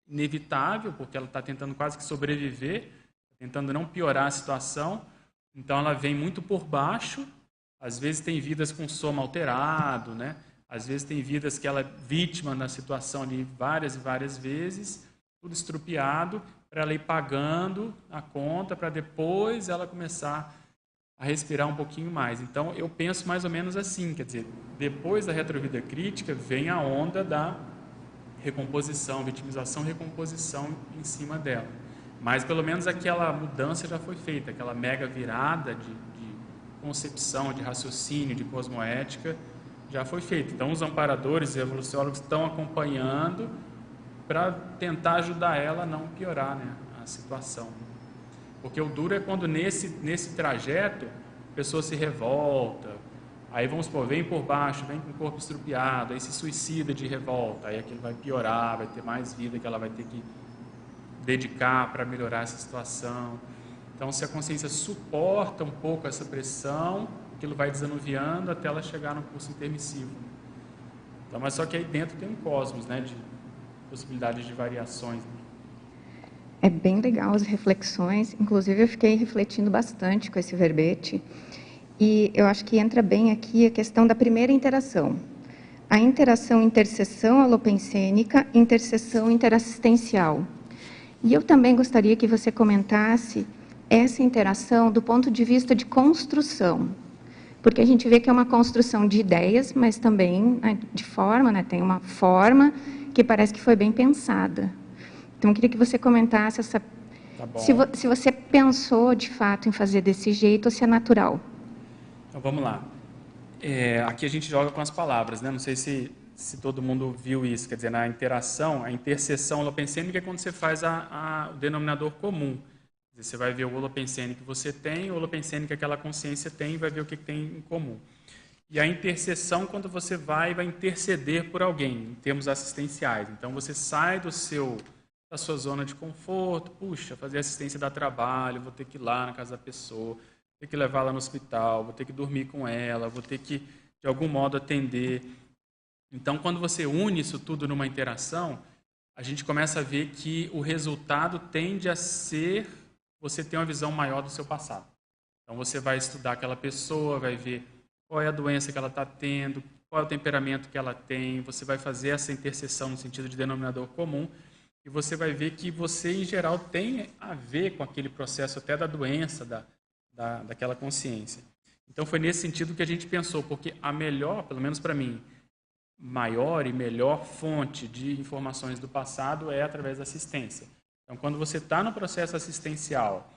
inevitável, porque ela está tentando quase que sobreviver, tentando não piorar a situação. Então ela vem muito por baixo. Às vezes tem vidas com soma alterado, né? Às vezes tem vidas que ela é vítima da situação ali várias e várias vezes, tudo estrupiado, para ela ir pagando a conta, para depois ela começar a respirar um pouquinho mais. Então, eu penso mais ou menos assim, quer dizer, depois da retrovida crítica, vem a onda da recomposição, vitimização, recomposição em cima dela. Mas, pelo menos, aquela mudança já foi feita, aquela mega virada de concepção, de raciocínio, de cosmoética, já foi feita. Então, os amparadores e evoluciólogos estão acompanhando para tentar ajudar ela a não piorar, né, a situação. Porque o duro é quando nesse trajeto a pessoa se revolta, aí vamos supor, vem por baixo, vem com o corpo estrupiado, aí se suicida de revolta, aí aquilo vai piorar, vai ter mais vida que ela vai ter que dedicar para melhorar essa situação. Então, se a consciência suporta um pouco essa pressão, aquilo vai desanuviando até ela chegar no curso intermissivo. Então, mas só que aí dentro tem um cosmos, né, de possibilidades de variações. É bem legal as reflexões, inclusive eu fiquei refletindo bastante com esse verbete, e eu acho que entra bem aqui a questão da primeira interação. A interação interseção holopensênica, interseção interassistencial. E eu também gostaria que você comentasse essa interação do ponto de vista de construção, porque a gente vê que é uma construção de ideias, mas também de forma, né? Tem uma forma que parece que foi bem pensada. Então, eu queria que você comentasse essa... Tá bom. Se você pensou, de fato, em fazer desse jeito ou se é natural. Então, vamos lá. Aqui a gente joga com as palavras, né? Não sei se todo mundo viu isso. Quer dizer, na interação, a interseção holopensênica é quando você faz o denominador comum. Quer dizer, você vai ver o holopensênico que você tem, o holopensênico que aquela consciência tem, e vai ver o que tem em comum. E a intercessão, quando você vai interceder por alguém, em termos assistenciais. Então, você sai da sua zona de conforto, puxa, fazer assistência dá trabalho, vou ter que ir lá na casa da pessoa, vou ter que levar ela no hospital, vou ter que dormir com ela, vou ter que, de algum modo, atender. Então, quando você une isso tudo numa interação, a gente começa a ver que o resultado tende a ser você ter uma visão maior do seu passado. Então, você vai estudar aquela pessoa, vai ver qual é a doença que ela está tendo, qual é o temperamento que ela tem, você vai fazer essa interseção no sentido de denominador comum, e e você vai ver que você, em geral, tem a ver com aquele processo até da doença, daquela consciência. Então, foi nesse sentido que a gente pensou, porque a melhor, pelo menos para mim, maior e melhor fonte de informações do passado é através da assistência. Então, quando você está no processo assistencial,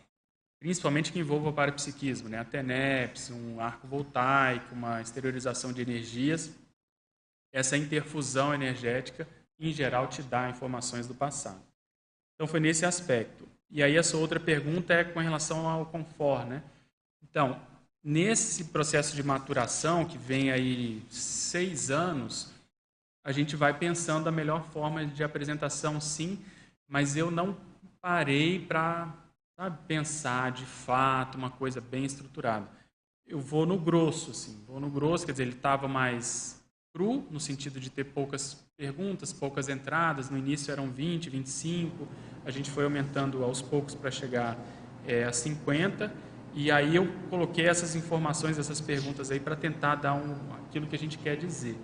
principalmente que envolva o parapsiquismo, né? A TENEPS, um arco voltaico, uma exteriorização de energias, essa interfusão energética, em geral, te dá informações do passado. Então, foi nesse aspecto. E aí, essa outra pergunta é com relação ao confort, né? Então, nesse processo de maturação, que vem aí 6 anos, a gente vai pensando a melhor forma de apresentação, sim, mas eu não parei para pensar de fato uma coisa bem estruturada. Eu vou no grosso, assim, quer dizer, ele estava mais cru, no sentido de ter poucas perguntas, poucas entradas, no início eram 20, 25, a gente foi aumentando aos poucos para chegar a 50, e aí eu coloquei essas informações, essas perguntas aí para tentar dar aquilo que a gente quer dizer.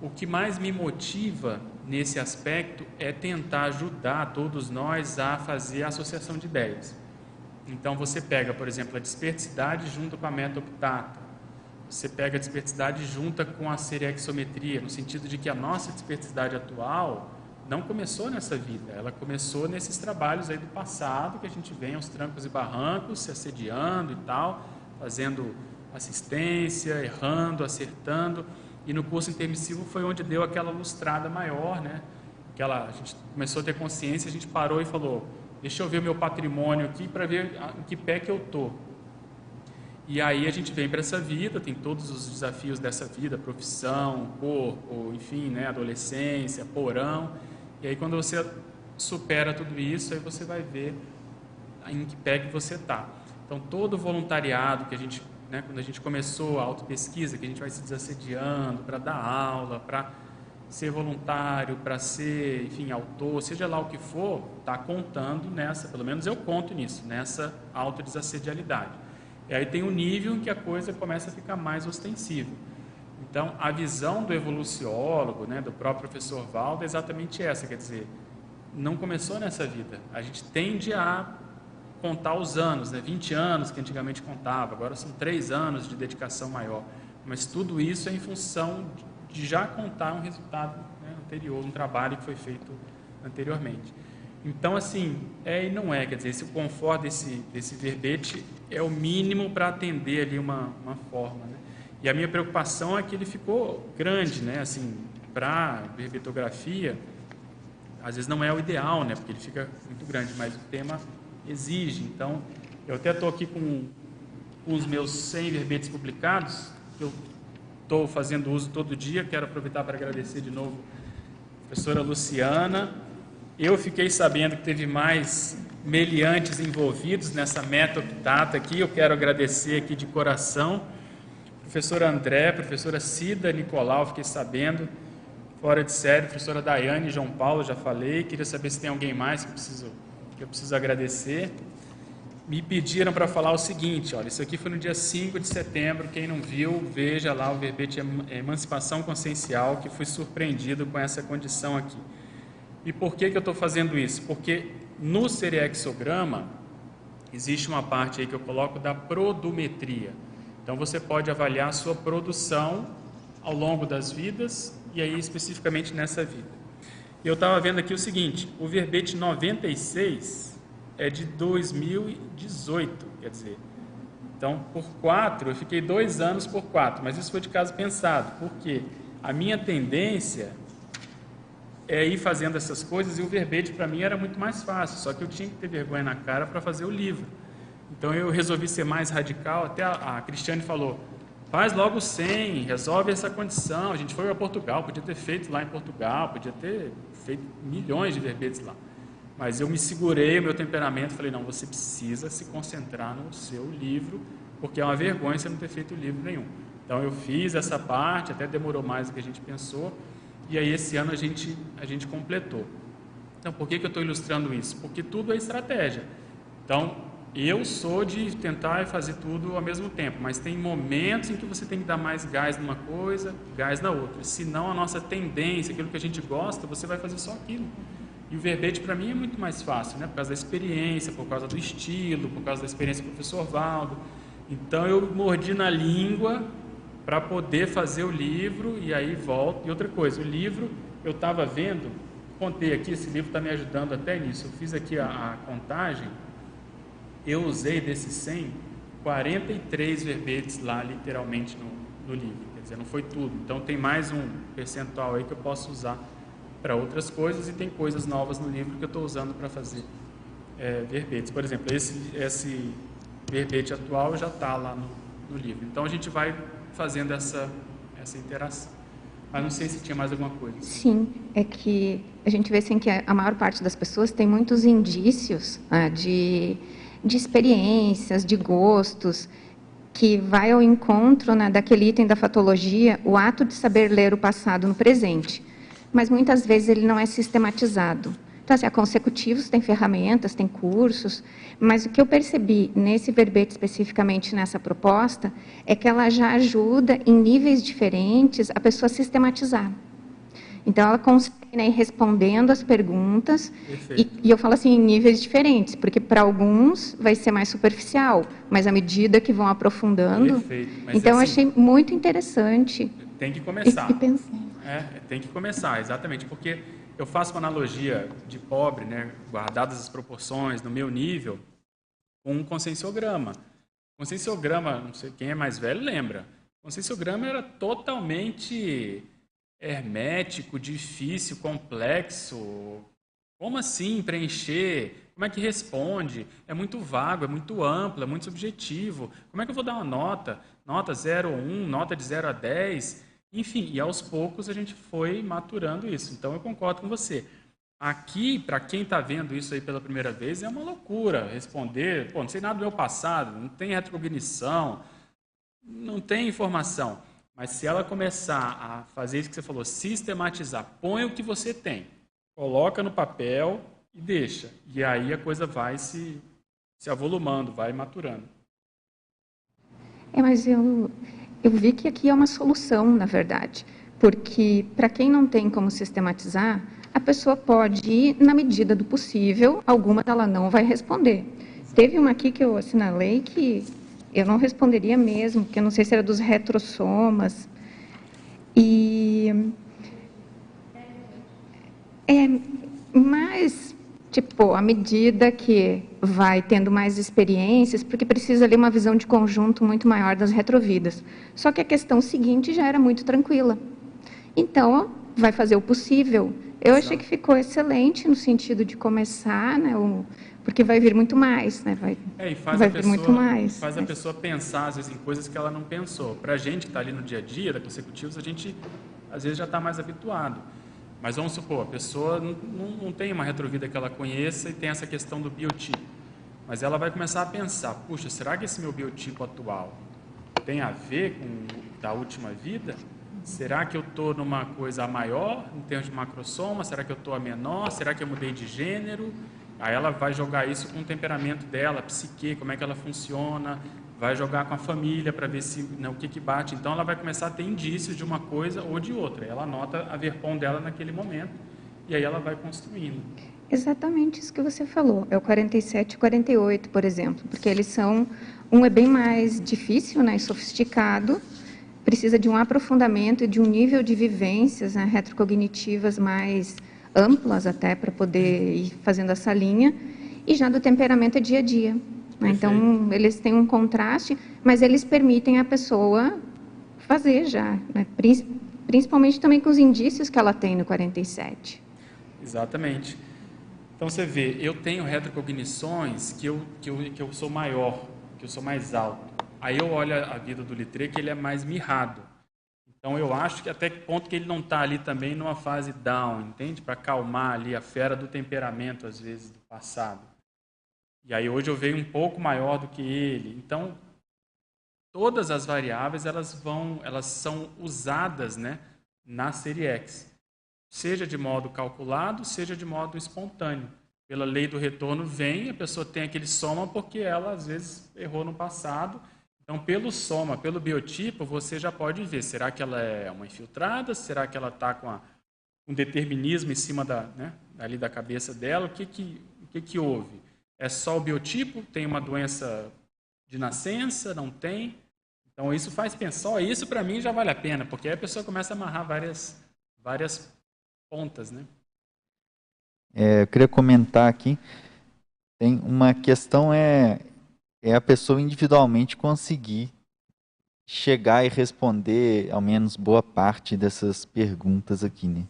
O que mais me motiva nesse aspecto é tentar ajudar todos nós a fazer a associação de ideias. Então, você pega, por exemplo, a desperticidade junto com a meta-optata. Você pega a desperticidade junta com a seriexometria, no sentido de que a nossa desperticidade atual não começou nessa vida, ela começou nesses trabalhos aí do passado, que a gente vem aos trancos e barrancos, se assediando e tal, fazendo assistência, errando, acertando. E no curso intermissivo foi onde deu aquela lustrada maior, né? A gente começou a ter consciência, a gente parou e falou, deixa eu ver o meu patrimônio aqui para ver em que pé que eu estou. E aí a gente vem para essa vida, tem todos os desafios dessa vida, profissão, corpo, enfim, né? Adolescência, porão. E aí quando você supera tudo isso, aí você vai ver em que pé que você está. Então todo o voluntariado que a gente... Quando a gente começou a autopesquisa, que a gente vai se desassediando para dar aula, para ser voluntário, para ser, enfim, autor, seja lá o que for, está contando nessa, pelo menos eu conto nisso, nessa autodesassedialidade. E aí tem um nível em que a coisa começa a ficar mais ostensiva. Então, a visão do evoluciólogo, né, do próprio professor Valdo, é exatamente essa, quer dizer, não começou nessa vida. A gente tende a contar os anos, né? 20 anos que antigamente contava, agora são 3 anos de dedicação maior. Mas tudo isso é em função de já contar um resultado, né, anterior, um trabalho que foi feito anteriormente. Então, assim, e não é, quer dizer, esse confort desse verbete é o mínimo para atender ali uma forma, né? E a minha preocupação é que ele ficou grande, né? Assim, para verbetografia, às vezes não é o ideal, né? Porque ele fica muito grande, mas o tema exige. Então, eu até estou aqui com os meus 100 verbetes publicados, que eu estou fazendo uso todo dia. Quero aproveitar para agradecer de novo a professora Luciana. Eu fiquei sabendo que teve mais meliantes envolvidos nessa meta-optata aqui. Eu quero agradecer aqui de coração. Professora André, professora Cida Nicolau, fiquei sabendo, fora de série, professora Daiane, João Paulo, já falei. Queria saber se tem alguém mais que eu preciso agradecer. Me pediram para falar o seguinte, olha, isso aqui foi no dia 5 de setembro, quem não viu, veja lá o verbete Emancipação Consciencial, que fui surpreendido com essa condição aqui. E por que eu estou fazendo isso? Porque no seriexograma existe uma parte aí que eu coloco da produmetria. Então você pode avaliar a sua produção ao longo das vidas e aí especificamente nessa vida. Eu estava vendo aqui o seguinte, o verbete 96 é de 2018, quer dizer. Então, por 4, eu fiquei 2 anos por 4, mas isso foi de caso pensado, porque a minha tendência é ir fazendo essas coisas e o verbete para mim era muito mais fácil, só que eu tinha que ter vergonha na cara para fazer o livro. Então, eu resolvi ser mais radical, até a Cristiane falou, faz logo 100, resolve essa condição. A gente foi para Portugal, podia ter feito lá em Portugal, podia ter feito milhões de verbetes lá. Mas eu me segurei, o meu temperamento, falei, não, você precisa se concentrar no seu livro, porque é uma vergonha você não ter feito livro nenhum. Então eu fiz essa parte, até demorou mais do que a gente pensou, e aí esse ano a gente completou. Então por que eu estou ilustrando isso? Porque tudo é estratégia. Então, eu sou de tentar fazer tudo ao mesmo tempo, mas tem momentos em que você tem que dar mais gás numa coisa, gás na outra. Senão a nossa tendência, aquilo que a gente gosta, você vai fazer só aquilo. E o verbete, para mim, é muito mais fácil, né? Por causa da experiência, por causa do estilo, por causa da experiência do professor Valdo. Então, eu mordi na língua para poder fazer o livro e aí volto. E outra coisa, o livro, eu estava vendo, contei aqui, esse livro está me ajudando até nisso. Eu fiz aqui a contagem, eu usei desses 100, 43 verbetes lá, literalmente, no livro. Quer dizer, não foi tudo. Então, tem mais um percentual aí que eu posso usar para outras coisas, e tem coisas novas no livro que eu estou usando para fazer verbetes. Por exemplo, esse verbete atual já está lá no livro. Então, a gente vai fazendo essa interação. Mas não sei se tinha mais alguma coisa. Sim, é que a gente vê assim, que a maior parte das pessoas tem muitos indícios de experiências, de gostos, que vai ao encontro, né, daquele item da fatologia, o ato de saber ler o passado no presente. Mas muitas vezes ele não é sistematizado. Então, assim, consecutivos, tem ferramentas, tem cursos, mas o que eu percebi nesse verbete, especificamente nessa proposta, é que ela já ajuda, em níveis diferentes, a pessoa a sistematizar. Então, ela consegue, né, ir respondendo as perguntas, e eu falo assim, em níveis diferentes, porque para alguns vai ser mais superficial, mas à medida que vão aprofundando... Mas então, assim, eu achei muito interessante. Tem que começar. E pensar. Tem que começar, exatamente, porque eu faço uma analogia de pobre, né, guardadas as proporções, no meu nível, com um conscienciograma. Conscienciograma, não sei quem é mais velho lembra, conscienciograma era totalmente hermético, difícil, complexo. Como assim preencher? Como é que responde? É muito vago, é muito amplo, é muito subjetivo. Como é que eu vou dar uma nota? Nota 0 ou 1, nota de 0 a 10... Enfim, e aos poucos a gente foi maturando isso. Então, eu concordo com você. Aqui, para quem está vendo isso aí pela primeira vez, é uma loucura responder. Pô, não sei nada do meu passado, não tem retrocognição, não tem informação. Mas se ela começar a fazer isso que você falou, sistematizar, põe o que você tem, coloca no papel e deixa. E aí a coisa vai se avolumando, vai maturando. Mas eu vi que aqui é uma solução, na verdade, porque para quem não tem como sistematizar, a pessoa pode ir na medida do possível, alguma ela não vai responder. Teve uma aqui que eu assinalei que eu não responderia mesmo, porque eu não sei se era dos retrossomas. Mas, à medida que vai tendo mais experiências, porque precisa ali uma visão de conjunto muito maior das retrovidas. Só que a questão seguinte já era muito tranquila. Então, vai fazer o possível. Eu achei que ficou excelente no sentido de começar, né, porque vai vir muito mais, né? Vai vir muito mais. Faz a pessoa pensar, às vezes, em coisas que ela não pensou. Para a gente que está ali no dia a dia, da consecutivos, a gente, às vezes, já está mais habituado. Mas vamos supor, a pessoa não tem uma retrovida que ela conheça e tem essa questão do biotipo. Mas ela vai começar a pensar, puxa, será que esse meu biotipo atual tem a ver com o da última vida? Será que eu estou numa coisa maior, em termos de macrossoma? Será que eu estou a menor? Será que eu mudei de gênero? Aí ela vai jogar isso com o temperamento dela, a psique, como é que ela funciona, vai jogar com a família para ver se, né, o que bate. Então, ela vai começar a ter indícios de uma coisa ou de outra. Ela anota a verpom dela naquele momento e aí ela vai construindo. Exatamente isso que você falou. É o 47 e 48, por exemplo, porque eles são... Um é bem mais difícil, né, e sofisticado, precisa de um aprofundamento e de um nível de vivências, né, retrocognitivas mais amplas até para poder ir fazendo essa linha, e já do temperamento é dia a dia. Né? Então, eles têm um contraste, mas eles permitem a pessoa fazer já, né? Principalmente também com os indícios que ela tem no 47. Exatamente. Então, você vê, eu tenho retrocognições que eu sou maior, que eu sou mais alto. Aí eu olho a vida do Littré, que ele é mais mirrado. Então, eu acho que até que ponto que ele não está ali também numa fase down, entende? Para acalmar ali a fera do temperamento, às vezes, do passado. E aí, hoje eu vejo um pouco maior do que ele. Então, todas as variáveis, elas são usadas, né, na série X. Seja de modo calculado, seja de modo espontâneo. Pela lei do retorno vem, a pessoa tem aquele soma porque ela, às vezes, errou no passado. Então, pelo soma, pelo biotipo, você já pode ver, será que ela é uma infiltrada? Será que ela está com um determinismo em cima ali da cabeça dela, o que houve? É só o biotipo? Tem uma doença de nascença? Não tem? Então, isso faz pensar. Só isso, para mim, já vale a pena, porque aí a pessoa começa a amarrar várias pontas, né? Eu queria comentar aqui, tem uma questão é a pessoa individualmente conseguir chegar e responder, ao menos boa parte dessas perguntas aqui, né?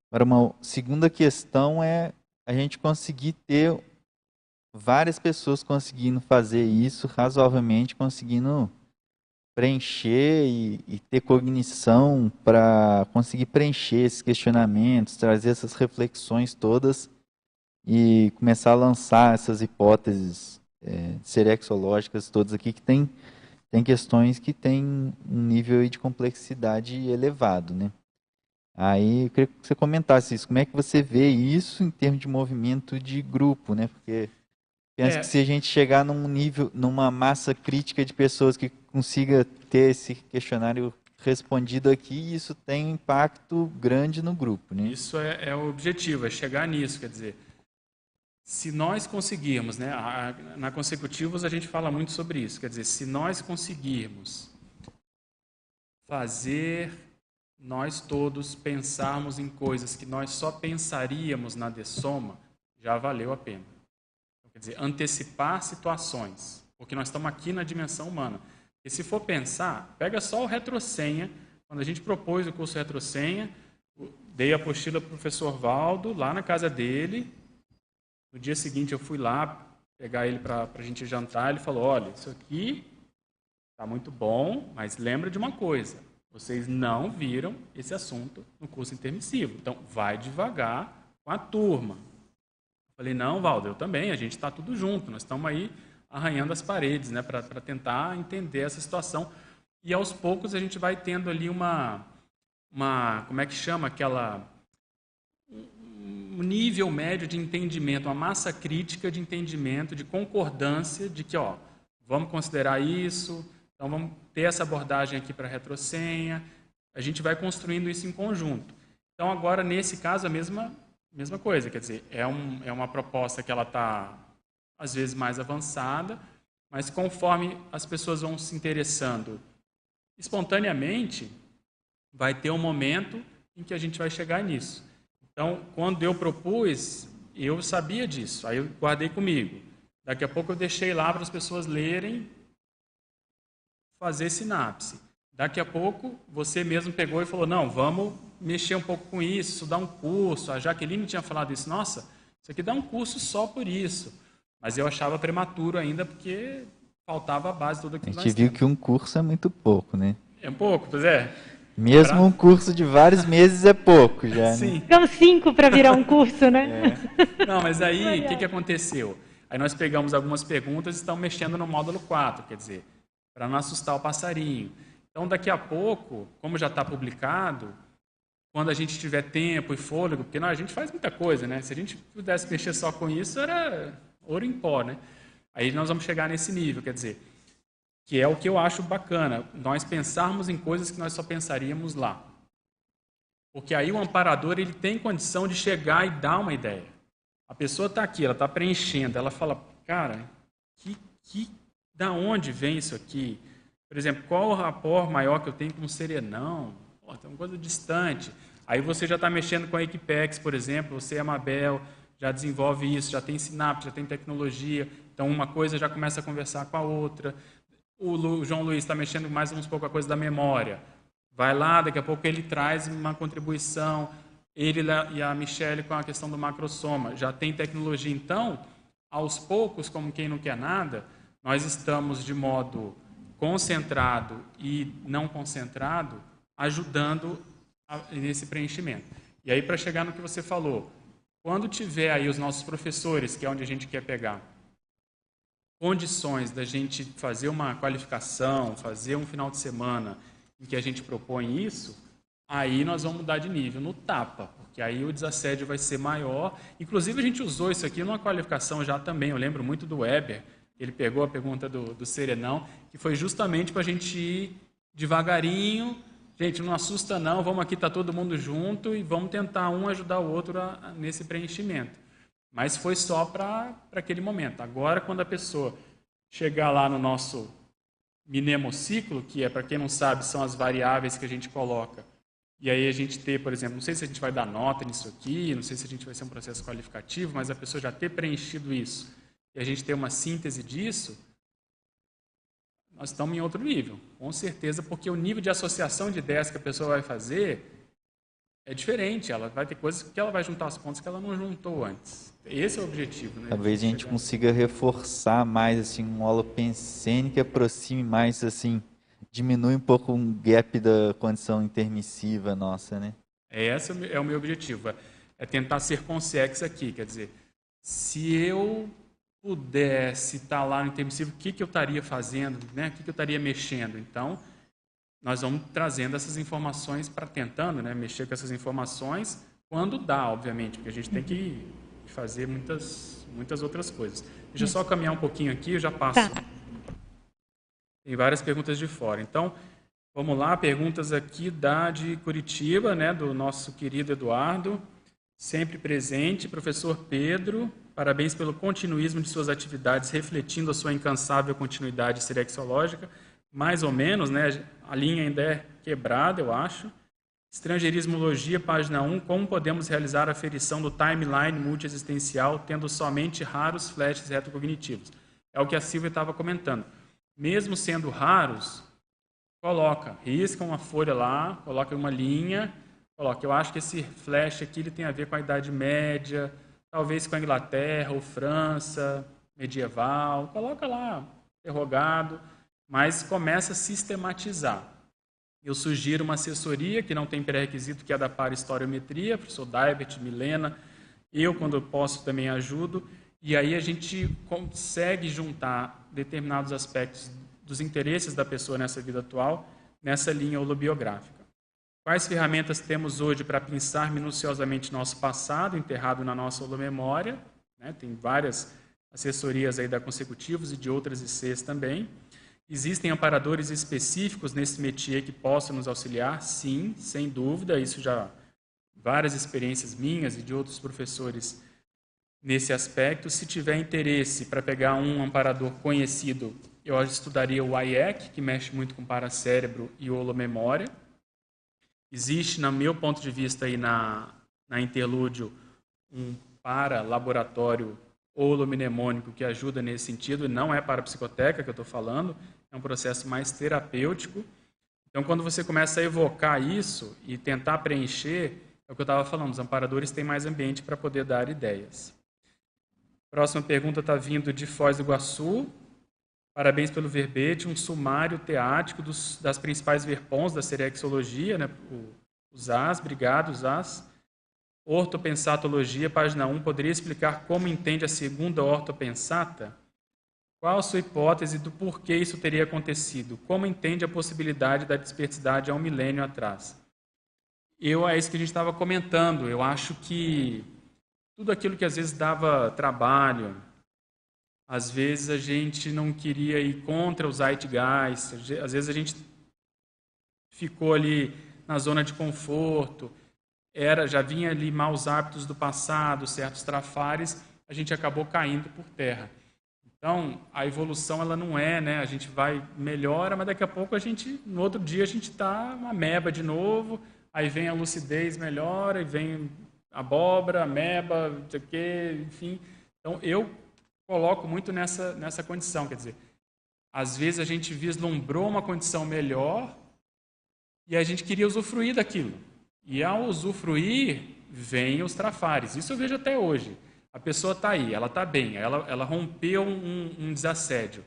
Agora, uma segunda questão é a gente conseguir ter várias pessoas conseguindo fazer isso razoavelmente, conseguindo preencher e ter cognição para conseguir preencher esses questionamentos, trazer essas reflexões todas e começar a lançar essas hipóteses serexológicas todas aqui que tem questões que têm um nível de complexidade elevado, né? Aí eu queria que você comentasse isso. Como é que você vê isso em termos de movimento de grupo, né? Porque penso que se a gente chegar num nível, numa massa crítica de pessoas que consiga ter esse questionário respondido aqui, isso tem um impacto grande no grupo, né? Isso é o objetivo, é chegar nisso, quer dizer, se nós conseguirmos, né, na Consecutivos a gente fala muito sobre isso, quer dizer, se nós conseguirmos fazer nós todos pensarmos em coisas que nós só pensaríamos na dessoma, já valeu a pena. Então, quer dizer, antecipar situações, porque nós estamos aqui na dimensão humana. E se for pensar, pega só o retrosenha, quando a gente propôs o curso retrosenha, dei a apostila para o professor Valdo, lá na casa dele. No dia seguinte eu fui lá pegar ele para a gente jantar, ele falou, olha, isso aqui está muito bom, mas lembra de uma coisa, vocês não viram esse assunto no curso intermissivo, então vai devagar com a turma. Eu falei, não, Valdo, eu também, a gente está tudo junto, nós estamos aí arranhando as paredes, né, para tentar entender essa situação. E aos poucos a gente vai tendo ali uma como é que chama aquela... um nível médio de entendimento, uma massa crítica de entendimento, de concordância de que, ó, vamos considerar isso, então vamos ter essa abordagem aqui para a retrosenha, a gente vai construindo isso em conjunto. Então, agora, nesse caso, a mesma coisa, quer dizer, é uma proposta que ela está, às vezes, mais avançada, mas conforme as pessoas vão se interessando espontaneamente, vai ter um momento em que a gente vai chegar nisso. Então, quando eu propus, eu sabia disso, aí eu guardei comigo. Daqui a pouco eu deixei lá para as pessoas lerem, fazer sinapse. Daqui a pouco, você mesmo pegou e falou, não, vamos mexer um pouco com isso, estudar um curso. A Jaqueline tinha falado isso, nossa, isso aqui dá um curso só por isso. Mas eu achava prematuro ainda, porque faltava a base toda que nós temos. A gente viu que um curso é muito pouco, né? É pouco, pois é. Mesmo um curso de vários meses é pouco já, Sim. Né? São 5 para virar um curso, né? Não, mas aí, o que aconteceu? Aí nós pegamos algumas perguntas e estamos mexendo no módulo 4, quer dizer, para não assustar o passarinho. Então, daqui a pouco, como já está publicado, quando a gente tiver tempo e fôlego, porque a gente faz muita coisa, né? Se a gente pudesse mexer só com isso, era ouro em pó, né? Aí nós vamos chegar nesse nível, quer dizer, que é o que eu acho bacana, nós pensarmos em coisas que nós só pensaríamos lá. Porque aí o amparador ele tem condição de chegar e dar uma ideia. A pessoa está aqui, ela está preenchendo, ela fala, cara, da onde vem isso aqui? Por exemplo, qual o rapport maior que eu tenho com o serenão? Tem uma coisa distante. Aí você já está mexendo com a Equipex, por exemplo, você, Amabel, já desenvolve isso, já tem sinapse, já tem tecnologia, então uma coisa já começa a conversar com a outra. O João Luiz está mexendo mais um pouco com a coisa da memória. Vai lá, daqui a pouco ele traz uma contribuição, ele e a Michele com a questão do macrosoma. Já tem tecnologia. Então, aos poucos, como quem não quer nada, nós estamos de modo concentrado e não concentrado, ajudando nesse preenchimento. E aí, para chegar no que você falou, quando tiver aí os nossos professores, que é onde a gente quer pegar, condições da gente fazer uma qualificação, fazer um final de semana em que a gente propõe isso, aí nós vamos mudar de nível no tapa, porque aí o desassédio vai ser maior. Inclusive, a gente usou isso aqui numa qualificação já também, eu lembro muito do Weber, ele pegou a pergunta do Serenão, que foi justamente para a gente ir devagarinho, gente, não assusta não, vamos aqui, está todo mundo junto e vamos tentar um ajudar o outro nesse preenchimento. Mas foi só para aquele momento. Agora, quando a pessoa chegar lá no nosso mnemociclo, que é, para quem não sabe, são as variáveis que a gente coloca, e aí a gente ter, por exemplo, não sei se a gente vai dar nota nisso aqui, não sei se a gente vai ser um processo qualificativo, mas a pessoa já ter preenchido isso, e a gente ter uma síntese disso, nós estamos em outro nível, com certeza, porque o nível de associação de ideias que a pessoa vai fazer é diferente. Ela vai ter coisas que ela vai juntar as pontas que ela não juntou antes. Esse é o objetivo, né? Talvez a gente consiga reforçar mais assim, um holopensene que aproxime mais, assim, diminui um pouco um gap da condição intermissiva nossa, né? Esse é o meu objetivo, é tentar ser consex aqui, quer dizer, se eu pudesse estar lá no intermissivo, o que eu estaria fazendo, né? O que eu estaria mexendo? Então, nós vamos trazendo essas informações tentando, né, mexer com essas informações quando dá, obviamente, porque a gente tem que fazer muitas outras coisas. Deixa eu só caminhar um pouquinho aqui, eu já passo. Tá. Tem várias perguntas de fora. Então, vamos lá, perguntas aqui de Curitiba, né, do nosso querido Eduardo, sempre presente. Professor Pedro, parabéns pelo continuismo de suas atividades, refletindo a sua incansável continuidade serexológica. Mais ou menos, né? A linha ainda é quebrada, eu acho. Estrangeirismologia, página 1, como podemos realizar a aferição do timeline multiexistencial tendo somente raros flashes retrocognitivos? É o que a Silvia estava comentando. Mesmo sendo raros, risca uma folha lá, coloca uma linha, coloca. Eu acho que esse flash aqui ele tem a ver com a Idade Média, talvez com a Inglaterra ou França, medieval, coloca lá, interrogado, mas começa a sistematizar. Eu sugiro uma assessoria que não tem pré-requisito, que é da Parahistoriometria, professor Daibert, Milena, eu, quando eu posso, também ajudo, e aí a gente consegue juntar determinados aspectos dos interesses da pessoa nessa vida atual, nessa linha holobiográfica. Quais ferramentas temos hoje para pensar minuciosamente nosso passado, enterrado na nossa holomemória? Né? Tem várias assessorias aí da Consecutivos e de outras ICs também. Existem amparadores específicos nesse métier que possam nos auxiliar? Sim, sem dúvida. Isso já várias experiências minhas e de outros professores nesse aspecto. Se tiver interesse para pegar um amparador conhecido, eu estudaria o IEC, que mexe muito com paracérebro e holomemória. Existe, no meu ponto de vista, aí na Interlúdio, um para-laboratório holomnemônico que ajuda nesse sentido, e não é para a psicoteca que eu estou falando, é um processo mais terapêutico. Então, quando você começa a evocar isso e tentar preencher, é o que eu estava falando, os amparadores têm mais ambiente para poder dar ideias. Próxima pergunta está vindo de Foz do Iguaçu. Parabéns pelo verbete, um sumário teático das principais verpons da serexologia, né? O ZAS, obrigado, ZAS. Ortopensatologia, página 1, poderia explicar como entende a segunda ortopensata? Qual a sua hipótese do porquê isso teria acontecido? Como entende a possibilidade da dispersidade há um milênio atrás? É isso que a gente estava comentando. Eu acho que tudo aquilo que às vezes dava trabalho, às vezes a gente não queria ir contra os zeitgeist, às vezes a gente ficou ali na zona de conforto, já vinha ali maus hábitos do passado, certos trafares, a gente acabou caindo por terra. Então, a evolução ela não é, né? A gente vai, melhora, mas daqui a pouco no outro dia a gente está uma ameba de novo, aí vem a lucidez, melhora, e vem a abóbora, ameba, não sei o quê, enfim. Então, eu coloco muito nessa condição, quer dizer, às vezes a gente vislumbrou uma condição melhor e a gente queria usufruir daquilo. E ao usufruir, vem os trafares. Isso eu vejo até hoje. A pessoa está aí, ela está bem, ela rompeu um desassédio.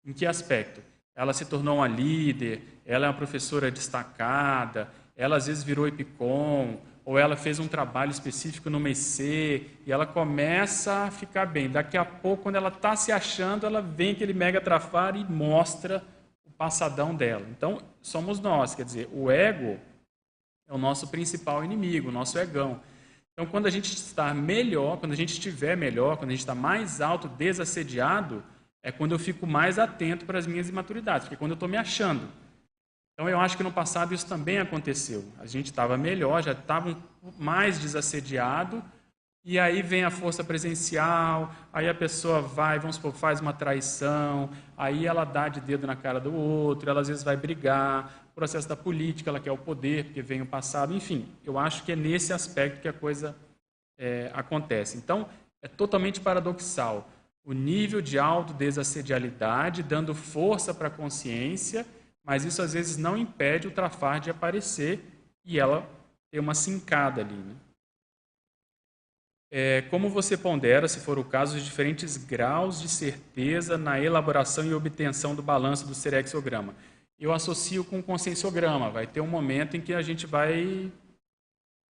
Em que aspecto? Ela se tornou uma líder, ela é uma professora destacada, ela às vezes virou EPICOM, ou ela fez um trabalho específico no MEC, e ela começa a ficar bem. Daqui a pouco, quando ela está se achando, ela vem aquele mega trafar e mostra o passadão dela. Então, somos nós, quer dizer, o ego é o nosso principal inimigo, o nosso egão. Então, quando a gente está melhor, quando a gente estiver melhor, quando a gente está mais alto, desassediado, é quando eu fico mais atento para as minhas imaturidades, porque é quando eu estou me achando. Então, eu acho que no passado isso também aconteceu. A gente estava melhor, já estava mais desassediado, e aí vem a força presencial, aí a pessoa vai, vamos supor, faz uma traição, aí ela dá de dedo na cara do outro, ela às vezes vai brigar, o processo da política, ela quer o poder, porque vem o passado, enfim. Eu acho que é nesse aspecto que a coisa acontece. Então, é totalmente paradoxal. O nível de autodesassedialidade dando força para a consciência, mas isso às vezes não impede o trafar de aparecer e ela ter uma sincada ali, né? Como você pondera, se for o caso, os diferentes graus de certeza na elaboração e obtenção do balanço do serexograma? Eu associo com o conscienciograma. Vai ter um momento em que a gente vai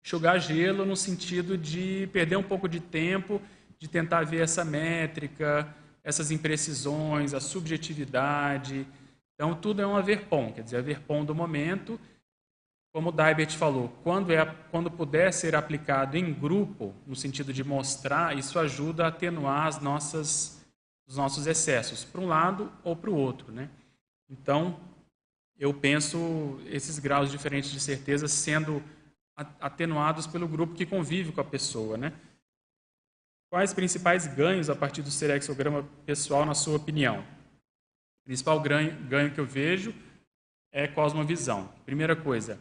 enxugar gelo no sentido de perder um pouco de tempo, de tentar ver essa métrica, essas imprecisões, a subjetividade. Então, tudo é um averpom, quer dizer, averpom do momento. Como o Daibert falou, quando puder ser aplicado em grupo, no sentido de mostrar, isso ajuda a atenuar os nossos excessos, para um lado ou para o outro, né? Então, eu penso esses graus diferentes de certeza sendo atenuados pelo grupo que convive com a pessoa, né? Quais principais ganhos a partir do serexograma pessoal, na sua opinião? O principal ganho que eu vejo é cosmovisão. Primeira coisa,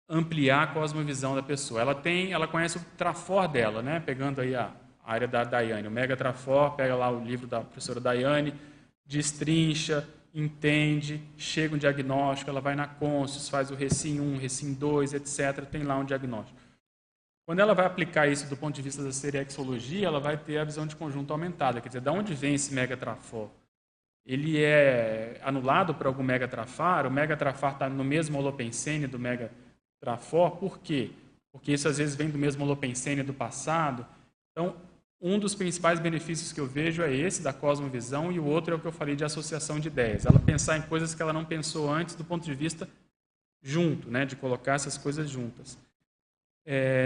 ampliar a cosmovisão da pessoa. Ela conhece o trafor dela, né? Pegando aí a área da Daiane, o mega trafor, pega lá o livro da professora Daiane, destrincha, entende, chega um diagnóstico, ela vai na Conscius, faz o RECIM 1, RECIM 2, etc., tem lá um diagnóstico. Quando ela vai aplicar isso do ponto de vista da serexologia, ela vai ter a visão de conjunto aumentada, quer dizer, de onde vem esse mega trafor? Ele é anulado por algum mega trafar? O mega trafar está no mesmo holopensene do mega trafor? Por quê? Porque isso às vezes vem do mesmo holopensene do passado. Então, um dos principais benefícios que eu vejo é esse, da cosmovisão, e o outro é o que eu falei de associação de ideias. Ela pensar em coisas que ela não pensou antes do ponto de vista junto, né, de colocar essas coisas juntas.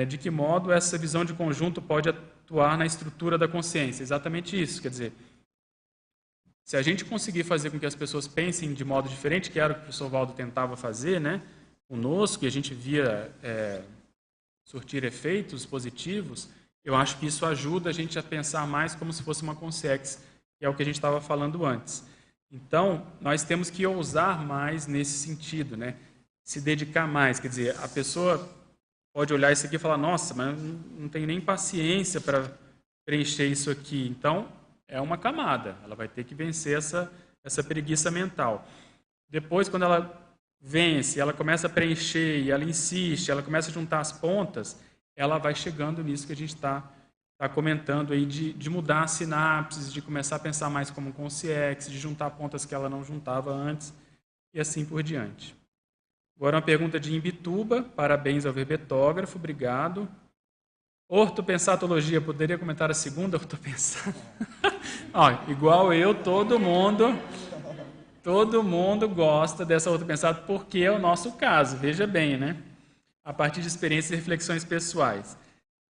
De que modo essa visão de conjunto pode atuar na estrutura da consciência? Exatamente isso, quer dizer, se a gente conseguir fazer com que as pessoas pensem de modo diferente, que era o que o professor Valdo tentava fazer, né, conosco, e a gente via surtir efeitos positivos, eu acho que isso ajuda a gente a pensar mais como se fosse uma consciência, que é o que a gente estava falando antes. Então, nós temos que ousar mais nesse sentido, né? Se dedicar mais. Quer dizer, a pessoa pode olhar isso aqui e falar, nossa, mas eu não tenho nem paciência para preencher isso aqui. Então, é uma camada. Ela vai ter que vencer essa preguiça mental. Depois, quando ela vence, ela começa a preencher, e ela insiste, ela começa a juntar as pontas, ela vai chegando nisso que a gente está comentando aí, de mudar as sinapses, de começar a pensar mais como consciência, de juntar pontas que ela não juntava antes, e assim por diante. Agora uma pergunta de Imbituba, parabéns ao verbetógrafo, obrigado. Ortopensatologia, poderia comentar a segunda ortopensata? Igual eu, todo mundo gosta dessa ortopensata, porque é o nosso caso, veja bem, né? A partir de experiências e reflexões pessoais.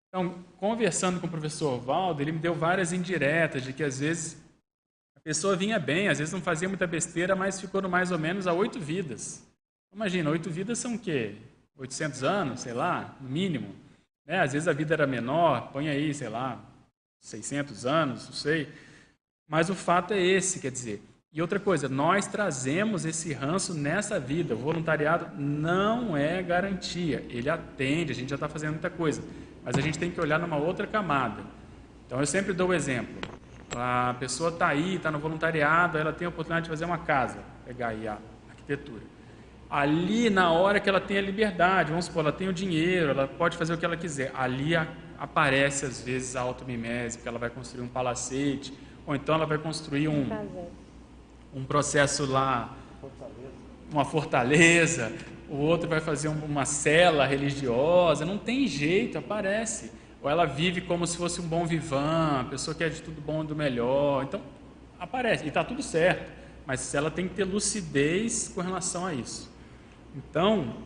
Então, conversando com o professor Valdo, ele me deu várias indiretas de que, às vezes, a pessoa vinha bem, às vezes não fazia muita besteira, mas ficou no mais ou menos há 8 vidas. Imagina, 8 vidas são o quê? 800 anos, sei lá, no mínimo. Né? Às vezes a vida era menor, põe aí, sei lá, 600 anos, não sei. Mas o fato é esse, quer dizer... E outra coisa, nós trazemos esse ranço nessa vida. O voluntariado não é garantia. Ele atende, a gente já está fazendo muita coisa. Mas a gente tem que olhar numa outra camada. Então, eu sempre dou o exemplo. A pessoa está aí, está no voluntariado, ela tem a oportunidade de fazer uma casa. Pegar aí a arquitetura. Ali, na hora que ela tem a liberdade, vamos supor, ela tem o dinheiro, ela pode fazer o que ela quiser. Ali aparece, às vezes, a automimese, porque ela vai construir um palacete, ou então ela vai construir um processo lá, uma fortaleza, o outro vai fazer uma cela religiosa, não tem jeito, aparece. Ou ela vive como se fosse um bom vivan, a pessoa quer de tudo bom e do melhor, então aparece, e está tudo certo, mas ela tem que ter lucidez com relação a isso. Então,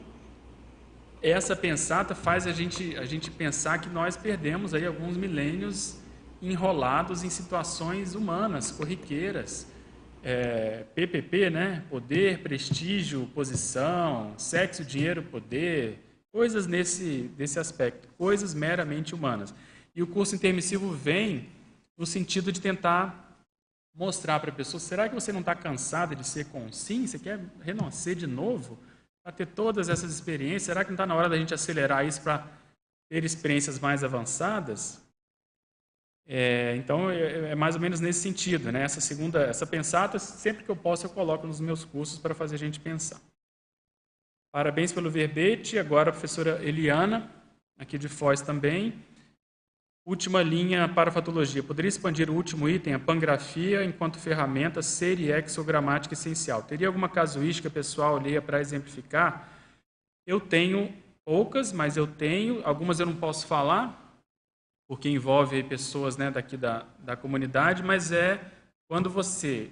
essa pensata faz a gente pensar que nós perdemos aí alguns milênios enrolados em situações humanas, corriqueiras, PPP, né? Poder, prestígio, posição, sexo, dinheiro, poder, coisas desse aspecto, coisas meramente humanas. E o curso intermissivo vem no sentido de tentar mostrar para a pessoa, será que você não está cansada de ser consim? Você quer renascer de novo? Para ter todas essas experiências, será que não está na hora da gente acelerar isso para ter experiências mais avançadas? Então, é mais ou menos nesse sentido, né? Essa pensata, sempre que eu posso, eu coloco nos meus cursos para fazer a gente pensar. Parabéns pelo verbete. Agora a professora Eliana, aqui de Foz também. Última linha, parafatologia. Poderia expandir o último item, a pangrafia, enquanto ferramenta ser e exogramática essencial. Teria alguma casuística pessoal, leia para exemplificar? Eu tenho poucas, mas eu tenho. Algumas eu não posso falar, porque envolve pessoas, né, daqui da comunidade, mas quando você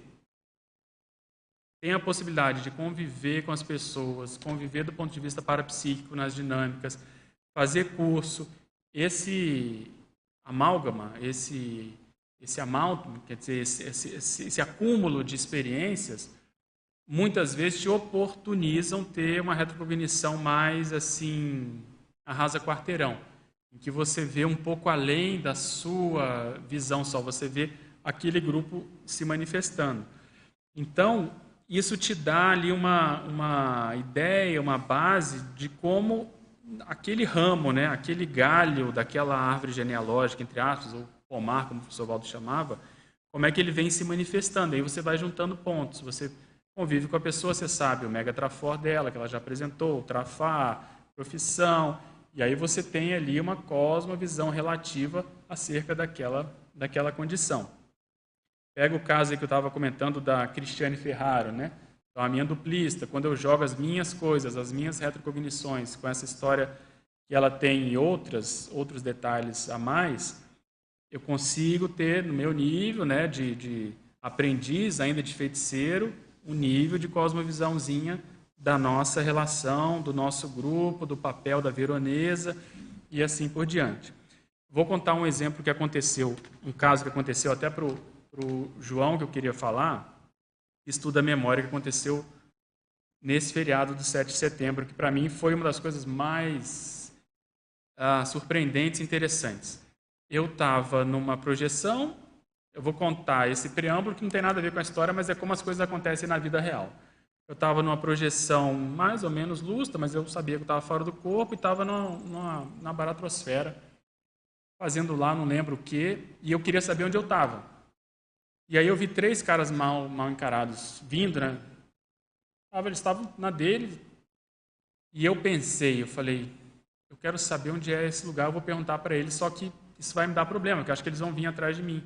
tem a possibilidade de conviver com as pessoas, conviver do ponto de vista parapsíquico nas dinâmicas, fazer curso, esse amálgama, esse amálgama, quer dizer, esse acúmulo de experiências, muitas vezes te oportunizam ter uma retrocognição mais assim, arrasa quarteirão, em que você vê um pouco além da sua visão só, você vê aquele grupo se manifestando. Então, isso te dá ali uma ideia, uma base de como aquele ramo, né, aquele galho daquela árvore genealógica, entre aspas, ou pomar, como o professor Valdo chamava, como é que ele vem se manifestando. Aí você vai juntando pontos, você convive com a pessoa, você sabe o mega trafor dela, que ela já apresentou, o trafar, profissão, e aí você tem ali uma cosmovisão relativa acerca daquela condição. Pega o caso aí que eu estava comentando da Cristiane Ferraro, né? Então, a minha duplista, quando eu jogo as minhas coisas, as minhas retrocognições, com essa história que ela tem e outros detalhes a mais, eu consigo ter, no meu nível, né, de aprendiz, ainda de feiticeiro, um nível de cosmovisãozinha da nossa relação, do nosso grupo, do papel da veronesa e assim por diante. Vou contar um exemplo que aconteceu, um caso que aconteceu até para o João, que eu queria falar, estuda a memória que aconteceu nesse feriado do 7 de setembro, que para mim foi uma das coisas mais surpreendentes e interessantes. Eu estava numa projeção, eu vou contar esse preâmbulo que não tem nada a ver com a história, mas é como as coisas acontecem na vida real. Eu estava numa projeção mais ou menos lúcida, mas eu sabia que eu estava fora do corpo e estava na baratrosfera, fazendo lá, não lembro o quê, e eu queria saber onde eu estava. E aí eu vi 3 caras mal encarados vindo, né? Eles estavam na dele, e eu falei, eu quero saber onde é esse lugar, eu vou perguntar para eles, só que isso vai me dar problema, porque eu acho que eles vão vir atrás de mim.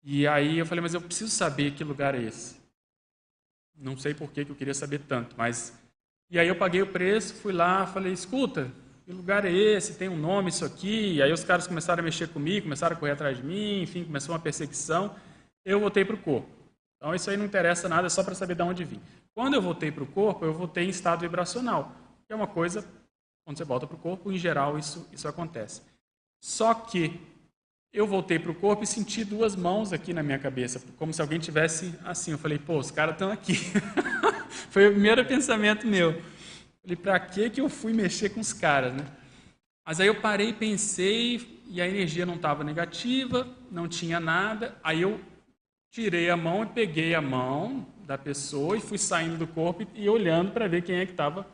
E aí eu falei, mas eu preciso saber que lugar é esse. Não sei por que eu queria saber tanto, mas... E aí eu paguei o preço, fui lá, falei, escuta, que lugar é esse? Tem um nome isso aqui? E aí os caras começaram a mexer comigo, começaram a correr atrás de mim, enfim, começou uma perseguição. Eu voltei para o corpo. Então isso aí não interessa nada, é só para saber de onde vim. Quando eu voltei para o corpo, eu voltei em estado vibracional, que é uma coisa, quando você volta para o corpo, em geral isso acontece. Só que eu voltei para o corpo e senti 2 mãos aqui na minha cabeça, como se alguém tivesse assim. Eu falei, pô, os caras estão aqui. Foi o primeiro pensamento meu. Falei, para que eu fui mexer com os caras, né? Mas aí eu parei, pensei, e a energia não estava negativa, não tinha nada. Aí eu tirei a mão e peguei a mão da pessoa e fui saindo do corpo e olhando para ver quem é que estava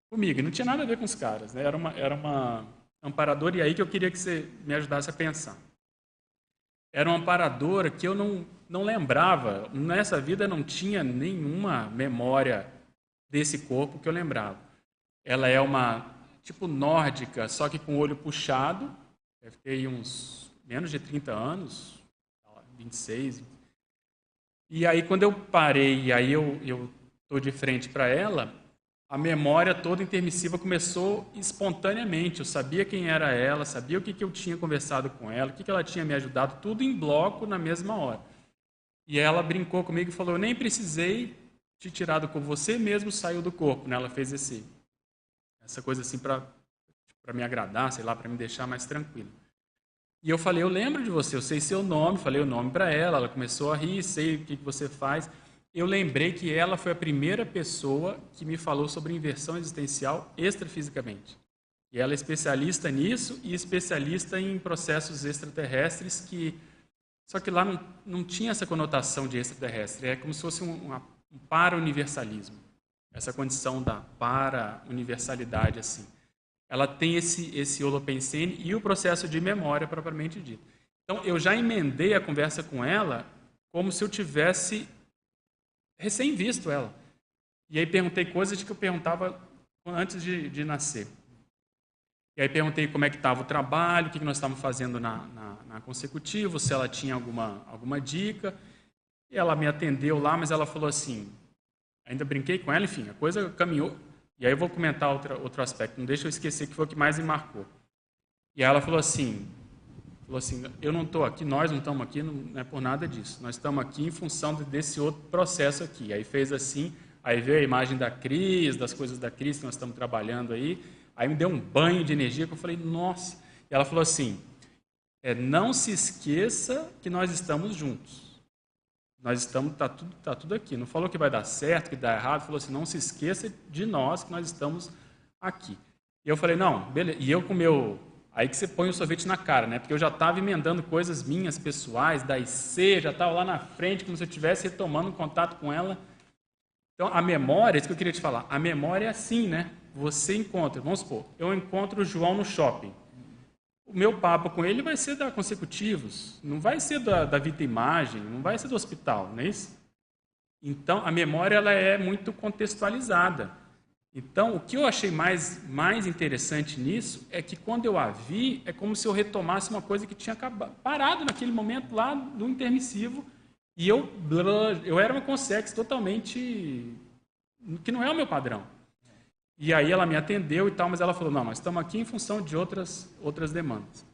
comigo. E não tinha nada a ver com os caras, né? Era uma amparadora, e aí que eu queria que você me ajudasse a pensar. Era uma amparadora que eu não lembrava, nessa vida não tinha nenhuma memória desse corpo que eu lembrava. Ela é uma tipo nórdica, só que com o olho puxado, deve ter aí uns menos de 30 anos, 26. E aí quando eu parei, e aí eu estou de frente para ela, a memória toda intermissiva começou espontaneamente. Eu sabia quem era ela, sabia o que eu tinha conversado com ela, o que ela tinha me ajudado, tudo em bloco na mesma hora. E ela brincou comigo e falou, eu nem precisei te tirar do corpo, você mesmo saiu do corpo. Ela fez essa coisa assim para me agradar, sei lá, para me deixar mais tranquilo. E eu falei, eu lembro de você, eu sei seu nome, falei o nome para ela, ela começou a rir, sei o que você faz. Eu lembrei que ela foi a primeira pessoa que me falou sobre inversão existencial extrafisicamente. E ela é especialista nisso e especialista em processos extraterrestres, só que lá não tinha essa conotação de extraterrestre, é como se fosse um para-universalismo, essa condição da para-universalidade, assim. Ela tem esse holopensene e o processo de memória propriamente dito. Então, eu já emendei a conversa com ela como se eu tivesse recém visto ela. E aí perguntei coisas que eu perguntava antes de nascer. E aí perguntei como é que estava o trabalho, o que nós estávamos fazendo na consecutiva, se ela tinha alguma dica. E ela me atendeu lá, mas ela falou assim, ainda brinquei com ela, enfim, a coisa caminhou. E aí eu vou comentar outro aspecto, não deixa eu esquecer que foi o que mais me marcou. E aí ela falou assim, eu não estou aqui, nós não estamos aqui, não é por nada disso. Nós estamos aqui em função desse outro processo aqui. Aí fez assim, aí veio a imagem da Cris, das coisas da Cris que nós estamos trabalhando aí. Aí me deu um banho de energia que eu falei, nossa. E ela falou assim, não se esqueça que nós estamos juntos. Nós estamos, tá tudo aqui. Não falou que vai dar certo, que dá errado. Falou assim, não se esqueça de nós que nós estamos aqui. E eu falei, não, beleza. E eu com o meu... Aí que você põe o sorvete na cara, né? Porque eu já estava emendando coisas minhas, pessoais, da IC, já estava lá na frente, como se eu estivesse retomando um contato com ela. Então, a memória, isso que eu queria te falar, a memória é assim, né? Você encontra, vamos supor, eu encontro o João no shopping. O meu papo com ele vai ser da Consecutivos, não vai ser da Vita Imagem, não vai ser do hospital, não é isso? Então, a memória ela é muito contextualizada. Então, o que eu achei mais interessante nisso é que quando eu a vi, é como se eu retomasse uma coisa que tinha parado naquele momento lá do intermissivo, e eu era uma consex totalmente que não é o meu padrão. E aí ela me atendeu e tal, mas ela falou, não, nós estamos aqui em função de outras demandas.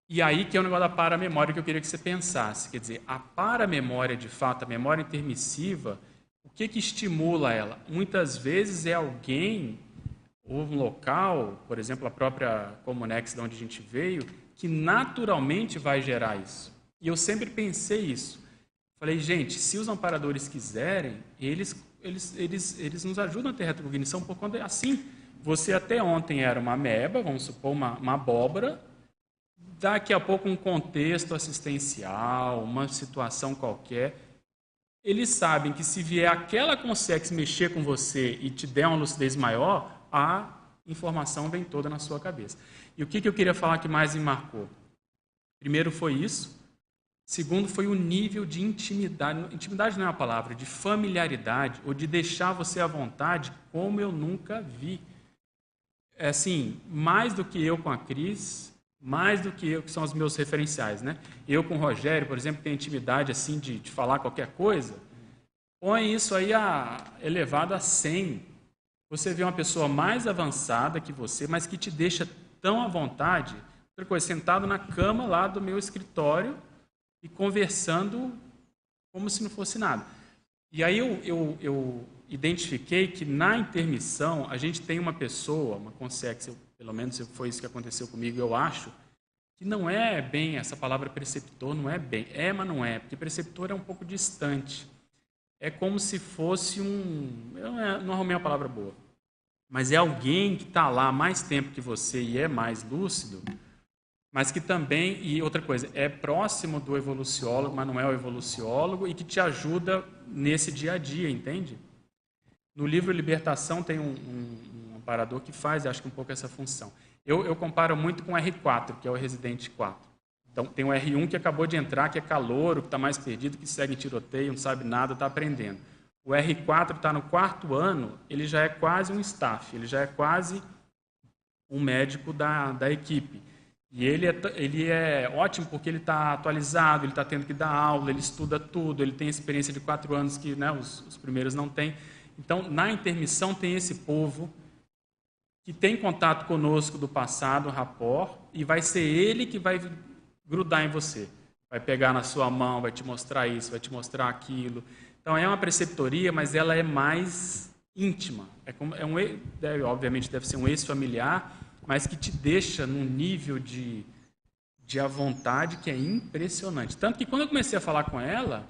E aí que é o negócio da paramemória que eu queria que você pensasse. Quer dizer, a paramemória, de fato, a memória intermissiva, o que estimula ela? Muitas vezes é alguém, ou um local, por exemplo, a própria Comunex, de onde a gente veio, que naturalmente vai gerar isso. E eu sempre pensei isso. Falei, gente, se os amparadores quiserem, eles nos ajudam a ter retrocognição por conta assim. Você até ontem era uma ameba, vamos supor, uma abóbora, daqui a pouco um contexto assistencial, uma situação qualquer, eles sabem que se vier aquela consex mexer com você e te der uma lucidez maior, a informação vem toda na sua cabeça. E o que eu queria falar que mais me marcou? Primeiro foi isso. Segundo foi o nível de intimidade. Intimidade não é uma palavra, de familiaridade, ou de deixar você à vontade, como eu nunca vi. É assim, mais do que eu com a Cris, mais do que eu, que são os meus referenciais, né? Eu com o Rogério, por exemplo, tenho intimidade assim de falar qualquer coisa. Põe isso aí elevado a 100. Você vê uma pessoa mais avançada que você, mas que te deixa tão à vontade. Outra coisa, sentado na cama lá do meu escritório e conversando como se não fosse nada. E aí eu identifiquei que na intermissão a gente tem uma pessoa, uma consex, pelo menos foi isso que aconteceu comigo, eu acho, que não é bem, essa palavra preceptor não é bem, mas não é, porque preceptor é um pouco distante. É como se fosse não arrumei uma palavra boa, mas é alguém que está lá há mais tempo que você e é mais lúcido, mas que também, e outra coisa, é próximo do evoluciólogo, mas não é o evoluciólogo, e que te ajuda nesse dia a dia, entende? No livro Libertação tem um amparador que faz, acho que um pouco essa função. Eu comparo muito com o R4, que é o Residente 4. Então, tem o R1 que acabou de entrar, que é calouro, que está mais perdido, que segue em tiroteio, não sabe nada, está aprendendo. O R4 está no 4º ano, ele já é quase um staff, ele já é quase um médico da equipe. E ele é ótimo porque ele está atualizado, ele está tendo que dar aula, ele estuda tudo, ele tem experiência de 4 anos que, né, os primeiros não têm. Então, na intermissão tem esse povo que tem contato conosco do passado, rapport, e vai ser ele que vai grudar em você. Vai pegar na sua mão, vai te mostrar isso, vai te mostrar aquilo. Então, é uma preceptoria, mas ela é mais íntima. Obviamente deve ser um ex-familiar, mas que te deixa num nível de de a vontade que é impressionante. Tanto que quando eu comecei a falar com ela,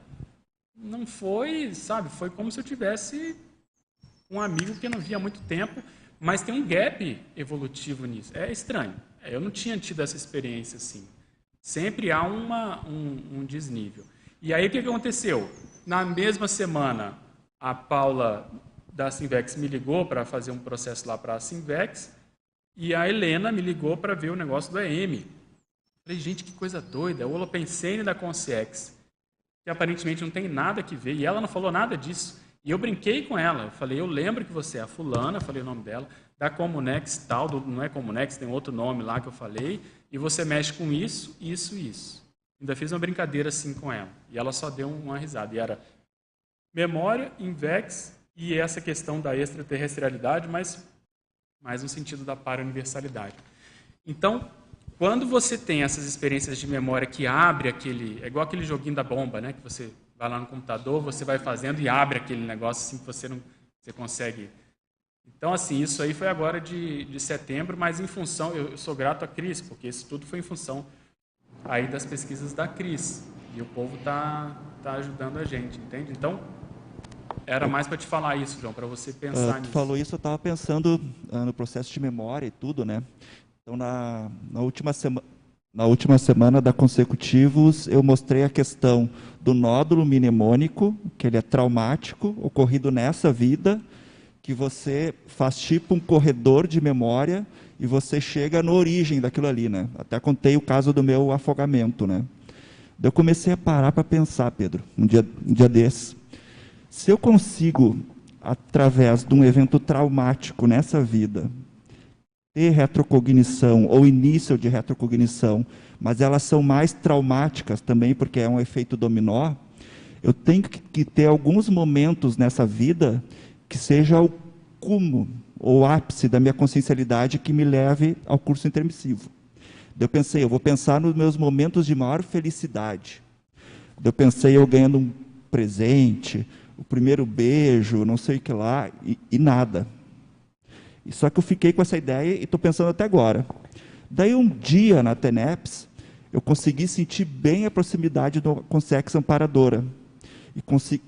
não foi, sabe, foi como se eu tivesse um amigo que eu não via há muito tempo, mas tem um gap evolutivo nisso. É estranho. Eu não tinha tido essa experiência assim. Sempre há um desnível. E aí o que aconteceu? Na mesma semana, a Paula da Simvex me ligou para fazer um processo lá para a Simvex e a Helena me ligou para ver o negócio do EM. Falei, gente, que coisa doida, é o Holopensene da Consciex, que aparentemente não tem nada que ver, e ela não falou nada disso. E eu brinquei com ela, eu falei, eu lembro que você é a fulana, falei o nome dela, da Comunex tal, não é Comunex, tem outro nome lá que eu falei, e você mexe com isso, isso e isso. Ainda fiz uma brincadeira assim com ela, e ela só deu uma risada, e era memória, Invex, e essa questão da extraterrestrialidade, mas mais no sentido da para-universalidade. Então, quando você tem essas experiências de memória que abre aquele... É igual aquele joguinho da bomba, né? Que você vai lá no computador, você vai fazendo e abre aquele negócio assim que você consegue... Então, assim, isso aí foi agora de setembro, mas em função... Eu sou grato à Cris, porque isso tudo foi em função aí das pesquisas da Cris. E o povo tá ajudando a gente, entende? Então, era mais para te falar isso, João, para você pensar nisso. Tu falou isso, eu estava pensando no processo de memória e tudo, né? Então, na última semana da Consecutivos, eu mostrei a questão do nódulo mnemônico, que ele é traumático, ocorrido nessa vida, que você faz tipo um corredor de memória e você chega na origem daquilo ali, né? Até contei o caso do meu afogamento, né? Eu comecei a parar para pensar, Pedro, um dia desses. Se eu consigo, através de um evento traumático nessa vida, ter retrocognição ou início de retrocognição, mas elas são mais traumáticas também, porque é um efeito dominó, eu tenho que ter alguns momentos nessa vida que seja o cume, ou ápice da minha consciencialidade que me leve ao curso intermissivo. Eu pensei, eu vou pensar nos meus momentos de maior felicidade. Eu pensei eu ganhando um presente, o primeiro beijo, não sei o que lá, e nada. Só que eu fiquei com essa ideia e estou pensando até agora. Daí um dia na TENEPS, eu consegui sentir bem a proximidade da Consciex amparadora.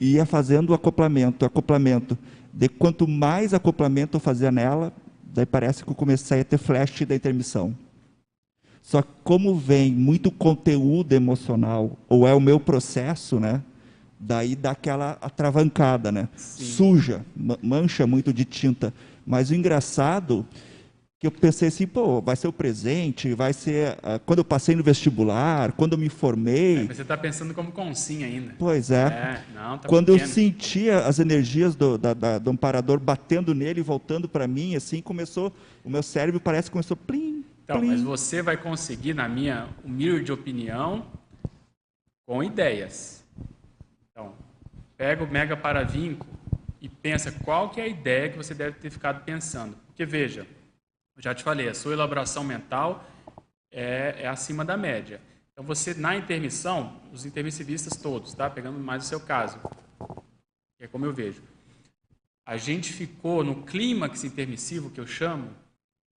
E ia fazendo o acoplamento. De quanto mais acoplamento eu fazia nela, daí parece que eu comecei a ter flash da intermissão. Só que como vem muito conteúdo emocional, ou é o meu processo, né? Daí dá aquela atravancada, né? Sim. Suja, mancha muito de tinta. Mas o engraçado, que eu pensei assim, pô, vai ser o presente, vai ser quando eu passei no vestibular, quando eu me formei. Mas você está pensando como consim ainda. Pois é. Não, tá quando pequeno. Eu sentia as energias do amparador batendo nele e voltando para mim, assim, começou, o meu cérebro parece que começou plim, então, plim. mas você vai conseguir, na minha humilde opinião, com ideias. Então, pega o mega paravinco e pensa qual que é a ideia que você deve ter ficado pensando. Porque, veja, eu já te falei, a sua elaboração mental é acima da média. Então, você, na intermissão, os intermissivistas todos, tá? Pegando mais o seu caso, que é como eu vejo, a gente ficou no clímax intermissivo, que eu chamo,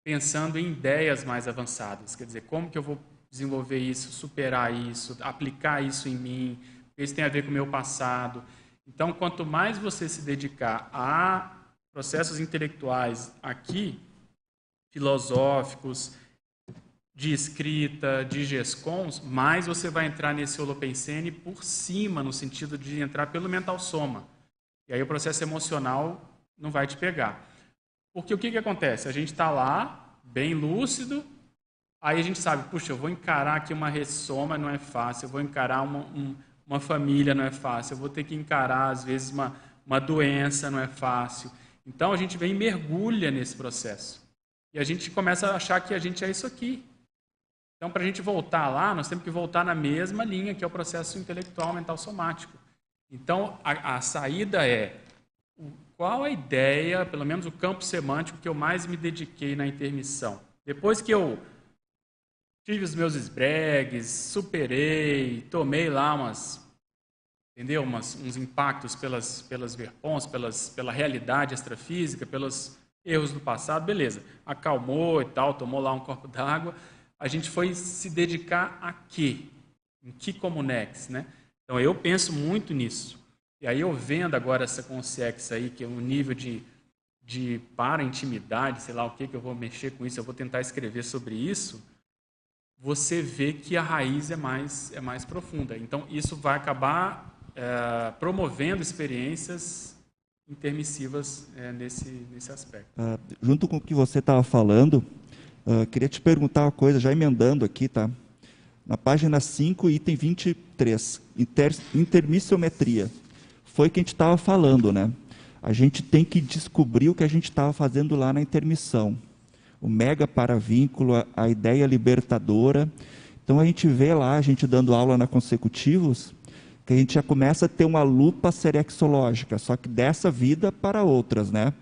pensando em ideias mais avançadas. Quer dizer, como que eu vou desenvolver isso, superar isso, aplicar isso em mim, porque isso tem a ver com o meu passado. Então, quanto mais você se dedicar a processos intelectuais aqui, filosóficos, de escrita, de GESCONs, mais você vai entrar nesse Holopensene por cima, no sentido de entrar pelo mental soma. E aí o processo emocional não vai te pegar. Porque o que acontece? A gente está lá, bem lúcido, aí a gente sabe, puxa, eu vou encarar aqui uma ressoma, não é fácil, eu vou encarar uma família, não é fácil, eu vou ter que encarar, às vezes, uma doença, não é fácil. Então, a gente vem e mergulha nesse processo. E a gente começa a achar que a gente é isso aqui. Então, para a gente voltar lá, nós temos que voltar na mesma linha, que é o processo intelectual, mental, somático. Então, a saída é qual a ideia, pelo menos o campo semântico, que eu mais me dediquei na intermissão. Depois que eu tive os meus esbregues, superei, tomei lá uns impactos pelas verpons, pela realidade extrafísica, pelos erros do passado, beleza. Acalmou e tal, tomou lá um copo d'água. a gente foi se dedicar a quê? Em que comunex, né? Então, eu penso muito nisso. E aí, eu vendo agora essa Consex aí, que é um nível de para-intimidade, sei lá o que eu vou mexer com isso, eu vou tentar escrever sobre isso, você vê que a raiz é mais profunda. Então, isso vai acabar promovendo experiências intermissivas nesse aspecto. Junto com o que você estava falando, queria te perguntar uma coisa, já emendando aqui, tá? Na página 5, item 23, intermissiometria. Foi o que a gente estava falando, né? A gente tem que descobrir o que a gente estava fazendo lá na intermissão. O mega paravínculo, a ideia libertadora. Então, a gente vê lá, a gente dando aula na Consecutivos, que a gente já começa a ter uma lupa serexológica, só que dessa vida para outras, né?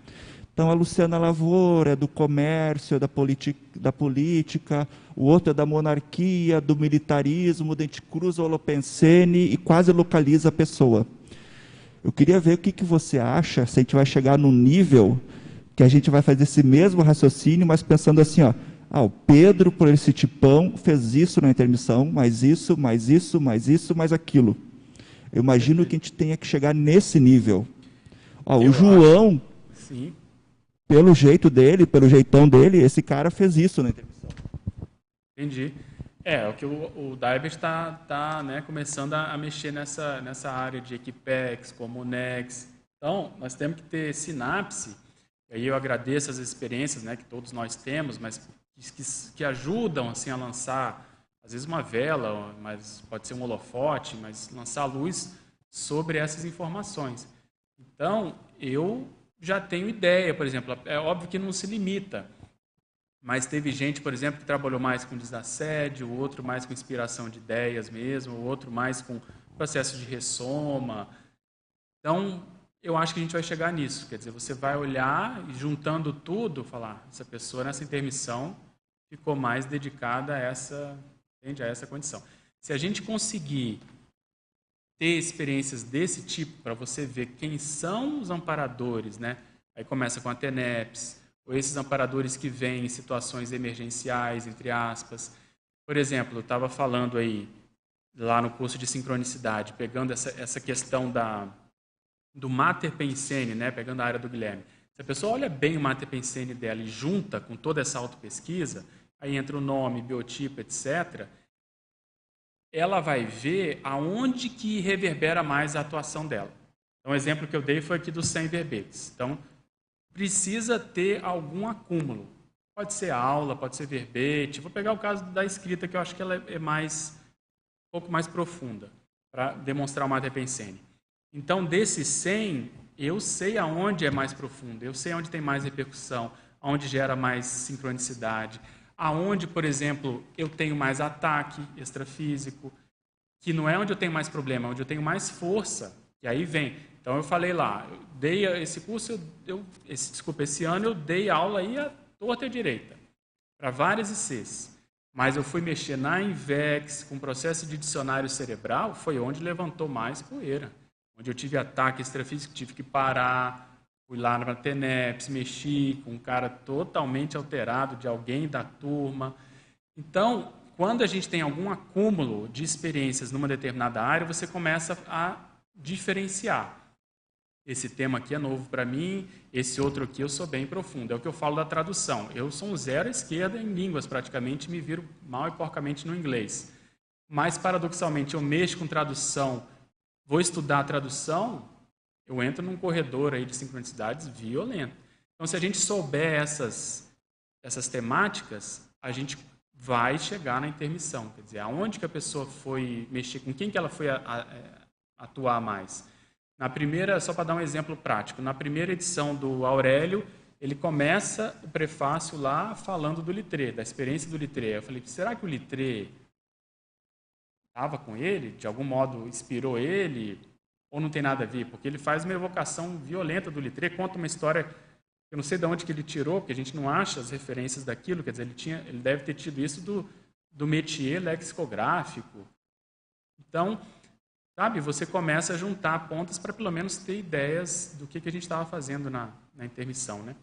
Então, a Luciana Lavoura é do comércio, é da política, o outro é da monarquia, do militarismo, a gente cruza o Holopensene e quase localiza a pessoa. Eu queria ver o que você acha, se a gente vai chegar num nível que a gente vai fazer esse mesmo raciocínio, mas pensando assim, ó, o Pedro, por esse tipão, fez isso na intermissão, mais isso, mais isso, mais isso, mais aquilo. Eu imagino que a gente tenha que chegar nesse nível. O João, sim, pelo jeito dele, pelo jeitão dele, esse cara fez isso na intermissão. Entendi. O que o Daibert está né, começando a mexer nessa área de Equipex, Comunex. Então, nós temos que ter sinapse, e aí eu agradeço as experiências, né, que todos nós temos, mas que ajudam assim, a lançar, às vezes uma vela, mas pode ser um holofote, mas lançar luz sobre essas informações. Então, eu já tenho ideia, por exemplo, é óbvio que não se limita, mas teve gente, por exemplo, que trabalhou mais com desassédio, o outro mais com inspiração de ideias mesmo, o outro mais com processo de ressoma. Então, eu acho que a gente vai chegar nisso. Quer dizer, você vai olhar e juntando tudo, falar, essa pessoa nessa intermissão ficou mais dedicada a essa condição. Se a gente conseguir ter experiências desse tipo, para você ver quem são os amparadores, né? Aí começa com a TENEPS, ou esses amparadores que vêm em situações emergenciais, entre aspas. Por exemplo, eu estava falando aí, lá no curso de sincronicidade, pegando essa questão do Mater Pensene, né, pegando a área do Guilherme. Se a pessoa olha bem o Mater Pensene dela e junta com toda essa autopesquisa, aí entra o nome, biotipo, etc., ela vai ver aonde que reverbera mais a atuação dela. Então, o exemplo que eu dei foi aqui dos 100 verbetes. Então, precisa ter algum acúmulo. Pode ser aula, pode ser verbete. Vou pegar o caso da escrita, que eu acho que ela é um pouco mais profunda, para demonstrar o Mater Pensene. Então, desses 100, eu sei aonde é mais profundo, eu sei onde tem mais repercussão, aonde gera mais sincronicidade, aonde, por exemplo, eu tenho mais ataque extrafísico, que não é onde eu tenho mais problema, é onde eu tenho mais força, e aí vem. Então, eu falei lá, eu dei esse curso, esse ano eu dei aula aí à torta e à direita, para várias ICs. Mas eu fui mexer na INVEX, com processo de dicionário cerebral, foi onde levantou mais poeira. Onde eu tive ataque extrafísico, tive que parar, fui lá na TENEPS, mexi com um cara totalmente alterado de alguém da turma. Então, quando a gente tem algum acúmulo de experiências numa determinada área, você começa a diferenciar. Esse tema aqui é novo para mim, esse outro aqui eu sou bem profundo. É o que eu falo da tradução. Eu sou um zero à esquerda em línguas, praticamente, me viro mal e porcamente no inglês. Mas, paradoxalmente, eu mexo com tradução, vou estudar a tradução, eu entro num corredor aí de sincronicidades violento. Então, se a gente souber essas temáticas, a gente vai chegar na intermissão. Quer dizer, aonde que a pessoa foi mexer, com quem que ela foi atuar mais. Na primeira, só para dar um exemplo prático, na primeira edição do Aurélio, ele começa o prefácio lá falando do Littré, da experiência do Littré. Eu falei, será que o Littré estava com ele, de algum modo inspirou ele, ou não tem nada a ver? Porque ele faz uma evocação violenta do Littré, conta uma história, eu não sei de onde que ele tirou, porque a gente não acha as referências daquilo, quer dizer, ele deve ter tido isso do métier lexicográfico. Então, sabe, você começa a juntar pontas para pelo menos ter ideias do que a gente estava fazendo na intermissão, né?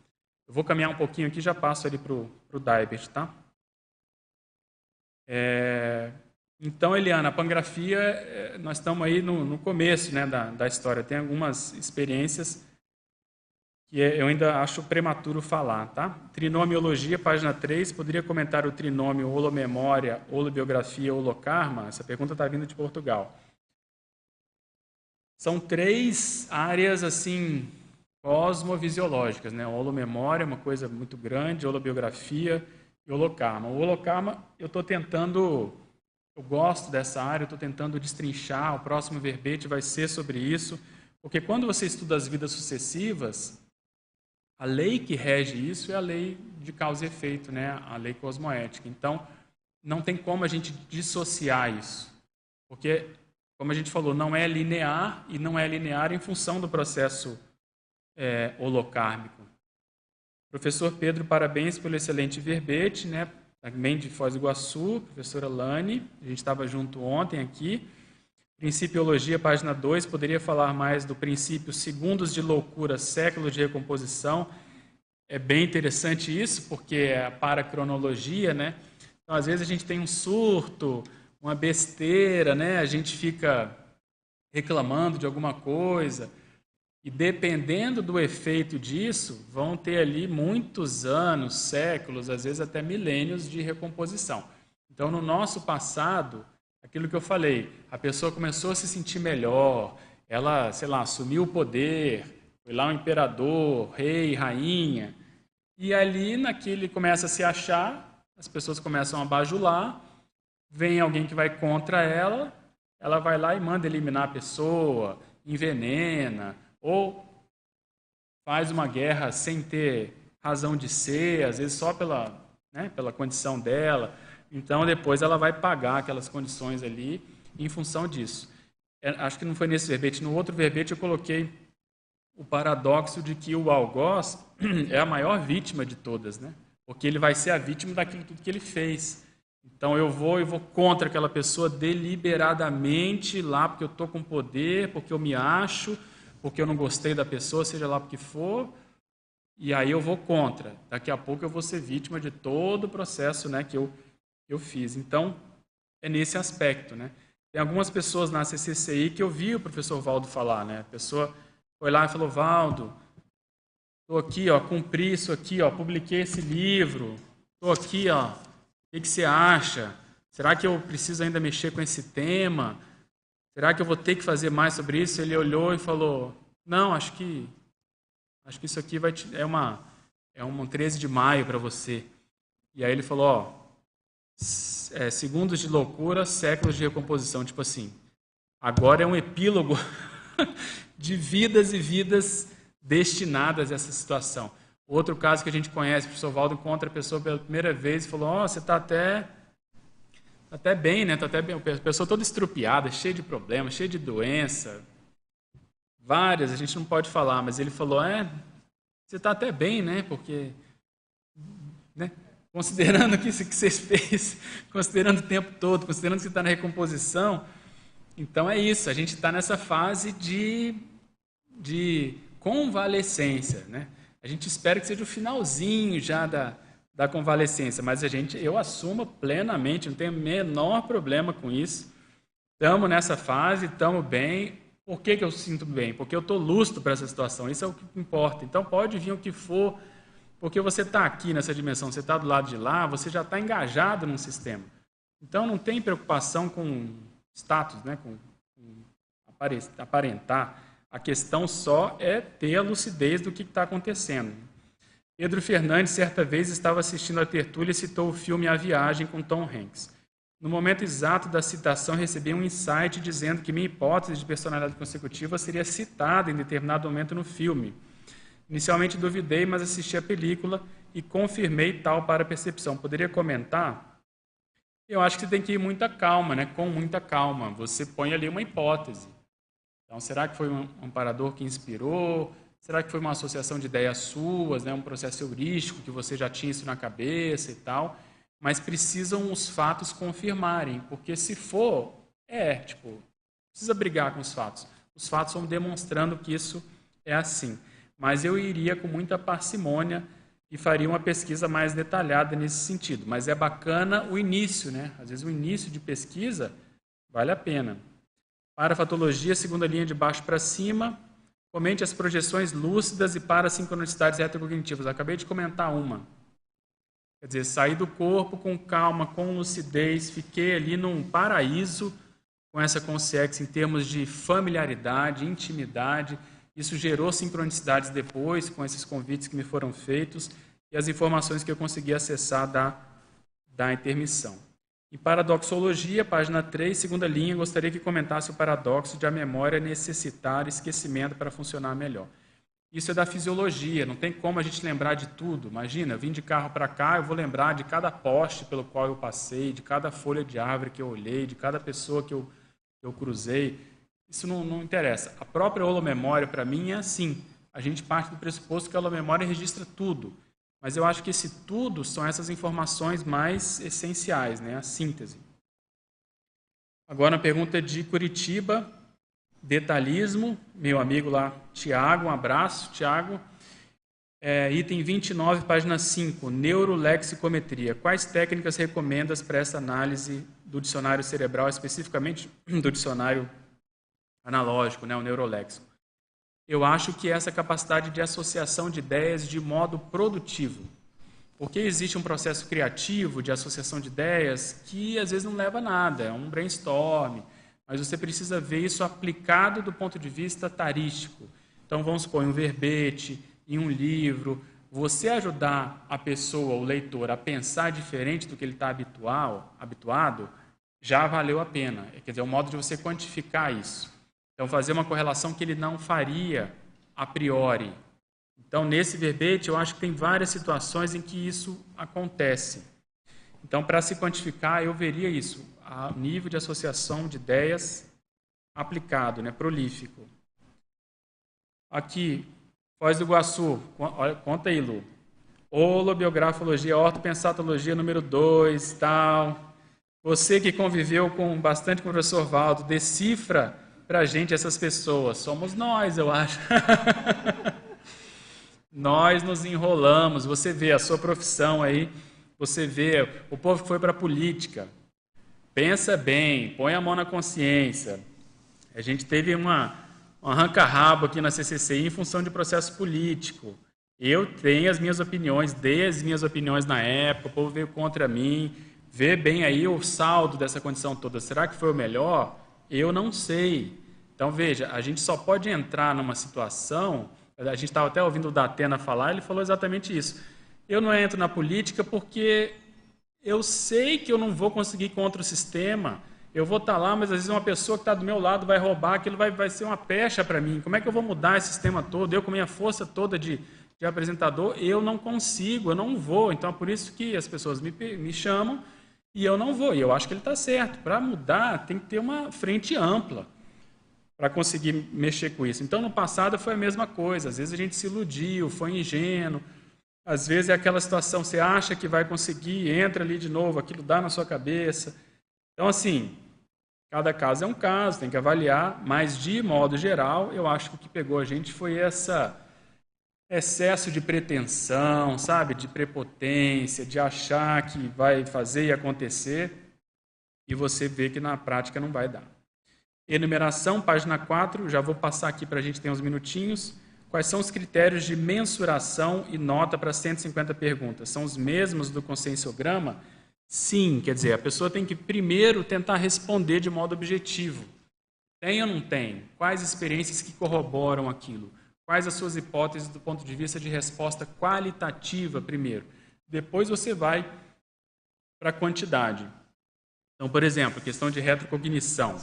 Eu vou caminhar um pouquinho aqui e já passo ali para o Daibert, tá? Então, Eliana, a pangrafia, nós estamos aí no começo, né, da história. Tem algumas experiências que eu ainda acho prematuro falar, tá? Trinomiologia, página 3, poderia comentar o trinômio holomemória, holobiografia, holokarma? Essa pergunta está vindo de Portugal. São 3 áreas, assim, cosmovisiológicas, né? Holomemória é uma coisa muito grande, holobiografia e holokarma. O holokarma, eu gosto dessa área, eu estou tentando destrinchar, o próximo verbete vai ser sobre isso, porque quando você estuda as vidas sucessivas, a lei que rege isso é a lei de causa e efeito, né? A lei cosmoética. Então, não tem como a gente dissociar isso, porque, como a gente falou, não é linear, e não é linear em função do processo holocármico. Professor Pedro, parabéns pelo excelente verbete, né? Também de Foz do Iguaçu, professora Lani, a gente estava junto ontem aqui. Principiologia, página 2, poderia falar mais do princípio segundos de loucura, séculos de recomposição. É bem interessante isso, porque é a paracronologia, né? Então, às vezes a gente tem um surto, uma besteira, né? A gente fica reclamando de alguma coisa, e dependendo do efeito disso, vão ter ali muitos anos, séculos, às vezes até milênios de recomposição. Então, no nosso passado, aquilo que eu falei, a pessoa começou a se sentir melhor, ela, sei lá, assumiu o poder, foi lá um imperador, rei, rainha, e ali naquele começa a se achar, as pessoas começam a bajular, vem alguém que vai contra ela vai lá e manda eliminar a pessoa, envenena, ou faz uma guerra sem ter razão de ser, às vezes só pela condição dela. Então, depois ela vai pagar aquelas condições ali em função disso. Acho que não foi nesse verbete. No outro verbete eu coloquei o paradoxo de que o algoz é a maior vítima de todas, né? Porque ele vai ser a vítima daquilo tudo que ele fez. Então, eu vou contra aquela pessoa deliberadamente lá, porque eu estou com poder, porque eu me acho, porque eu não gostei da pessoa, seja lá o que for, e aí eu vou contra. Daqui a pouco eu vou ser vítima de todo o processo, né, que eu fiz. Então, é nesse aspecto, né? Tem algumas pessoas na CCCI que eu vi o professor Valdo falar, né? A pessoa foi lá e falou, Valdo, estou aqui, ó, cumpri isso aqui, ó, publiquei esse livro, estou aqui, ó, o que você acha? Será que eu preciso ainda mexer com esse tema? Será que eu vou ter que fazer mais sobre isso? Ele olhou e falou, não, acho que isso aqui é um 13 de maio para você. E aí ele falou, ó, segundos de loucura, séculos de recomposição. Tipo assim, agora é um epílogo de vidas e vidas destinadas a essa situação. Outro caso que a gente conhece, o professor Valdo encontra a pessoa pela primeira vez e falou, ó, você está até bem, né? Tá até bem. A pessoa toda estrupiada, cheia de problemas, cheia de doença. Várias, a gente não pode falar, mas ele falou, você está até bem, né? Porque, né? Considerando o que você fez, considerando o tempo todo, considerando que você está na recomposição, então é isso, a gente está nessa fase de convalescência, né? A gente espera que seja o finalzinho já da convalescência, mas eu assumo plenamente, não tenho o menor problema com isso. Estamos nessa fase, estamos bem. Por que eu sinto bem? Porque eu estou lúcido para essa situação, isso é o que importa. Então pode vir o que for, porque você está aqui nessa dimensão, você está do lado de lá, você já está engajado num sistema. Então não tem preocupação com status, né? com aparentar. A questão só é ter a lucidez do que está acontecendo. Pedro Fernandes, certa vez, estava assistindo a tertúlia e citou o filme A Viagem com Tom Hanks. No momento exato da citação, recebi um insight dizendo que minha hipótese de personalidade consecutiva seria citada em determinado momento no filme. Inicialmente duvidei, mas assisti a película e confirmei tal para a percepção. Poderia comentar? Eu acho que você tem que ir muita calma, né? Com muita calma. Você põe ali uma hipótese. Então, será que foi um amparador que inspirou? Será que foi uma associação de ideias suas, né? Um processo heurístico que você já tinha isso na cabeça e tal? Mas precisam os fatos confirmarem, porque se for, precisa brigar com os fatos. Os fatos vão demonstrando que isso é assim. Mas eu iria com muita parcimônia, e faria uma pesquisa mais detalhada nesse sentido. Mas é bacana o início, né? Às vezes o início de pesquisa vale a pena. Parafatologia, segunda linha de baixo para cima, comente as projeções lúcidas e parasincronicidades retrocognitivas. Acabei de comentar uma. Quer dizer, saí do corpo com calma, com lucidez, fiquei ali num paraíso com essa consciência em termos de familiaridade, intimidade. Isso gerou sincronicidades depois, com esses convites que me foram feitos e as informações que eu consegui acessar da intermissão. Em paradoxologia, página 3, segunda linha, gostaria que comentasse o paradoxo de a memória necessitar esquecimento para funcionar melhor. Isso é da fisiologia, não tem como a gente lembrar de tudo. Imagina, eu vim de carro para cá, eu vou lembrar de cada poste pelo qual eu passei, de cada folha de árvore que eu olhei, de cada pessoa que eu cruzei. Isso não interessa. A própria holomemória, para mim, é assim. A gente parte do pressuposto que a holomemória registra tudo. Mas eu acho que esse tudo são essas informações mais essenciais, né? A síntese. Agora, a pergunta de Curitiba, detalhismo. Meu amigo lá, Tiago, um abraço, Tiago. Item 29, página 5, neurolexicometria. Quais técnicas recomendas para essa análise do dicionário cerebral, especificamente do dicionário analógico, né, o neuroléxico? Eu acho que essa capacidade de associação de ideias de modo produtivo. Porque existe um processo criativo de associação de ideias que às vezes não leva a nada, é um brainstorm, mas você precisa ver isso aplicado do ponto de vista tarístico. Então, vamos supor, em um verbete, em um livro, você ajudar a pessoa, o leitor, a pensar diferente do que ele está habituado, já valeu a pena. Quer dizer, é um modo de você quantificar isso. Então, fazer uma correlação que ele não faria a priori. Então, nesse verbete, eu acho que tem várias situações em que isso acontece. Então, para se quantificar, eu veria isso, a nível de associação de ideias aplicado, né, prolífico. Aqui, Foz do Iguaçu, conta aí, Lu. Holobiografologia, ortopensatologia número 2, tal. Você que conviveu bastante com o professor Valdo, decifra para a gente essas pessoas. Somos nós, eu acho. Nós nos enrolamos. Você vê a sua profissão aí, você vê o povo que foi para a política. Pensa bem, põe a mão na consciência. A gente teve um arranca-rabo aqui na CCCI em função de processo político. Eu tenho as minhas opiniões, dei as minhas opiniões na época, o povo veio contra mim. Vê bem aí o saldo dessa condição toda. Será que foi o melhor? Eu não sei. Então, veja, a gente só pode entrar numa situação... A gente estava até ouvindo o Datena falar, ele falou exatamente isso. Eu não entro na política porque eu sei que eu não vou conseguir contra o sistema. Eu vou estar lá, mas às vezes uma pessoa que está do meu lado vai roubar, aquilo vai ser uma pecha para mim. Como é que eu vou mudar esse sistema todo? Eu, com minha força toda de apresentador, eu não consigo, eu não vou. Então, é por isso que as pessoas me chamam e eu não vou. E eu acho que ele está certo. Para mudar, tem que ter uma frente ampla para conseguir mexer com isso. Então, no passado foi a mesma coisa. Às vezes a gente se iludiu, foi ingênuo. Às vezes é aquela situação, você acha que vai conseguir, entra ali de novo, aquilo dá na sua cabeça. Então, assim, cada caso é um caso, tem que avaliar, mas, de modo geral, eu acho que o que pegou a gente foi esse excesso de pretensão, sabe, de prepotência, de achar que vai fazer e acontecer, e você vê que na prática não vai dar. Enumeração, página 4, já vou passar aqui para a gente ter uns minutinhos. Quais são os critérios de mensuração e nota para 150 perguntas? São os mesmos do conscienciograma? Sim, quer dizer, a pessoa tem que primeiro tentar responder de modo objetivo. Tem ou não tem? Quais experiências que corroboram aquilo? Quais as suas hipóteses do ponto de vista de resposta qualitativa primeiro? Depois você vai para a quantidade. Então, por exemplo, questão de retrocognição.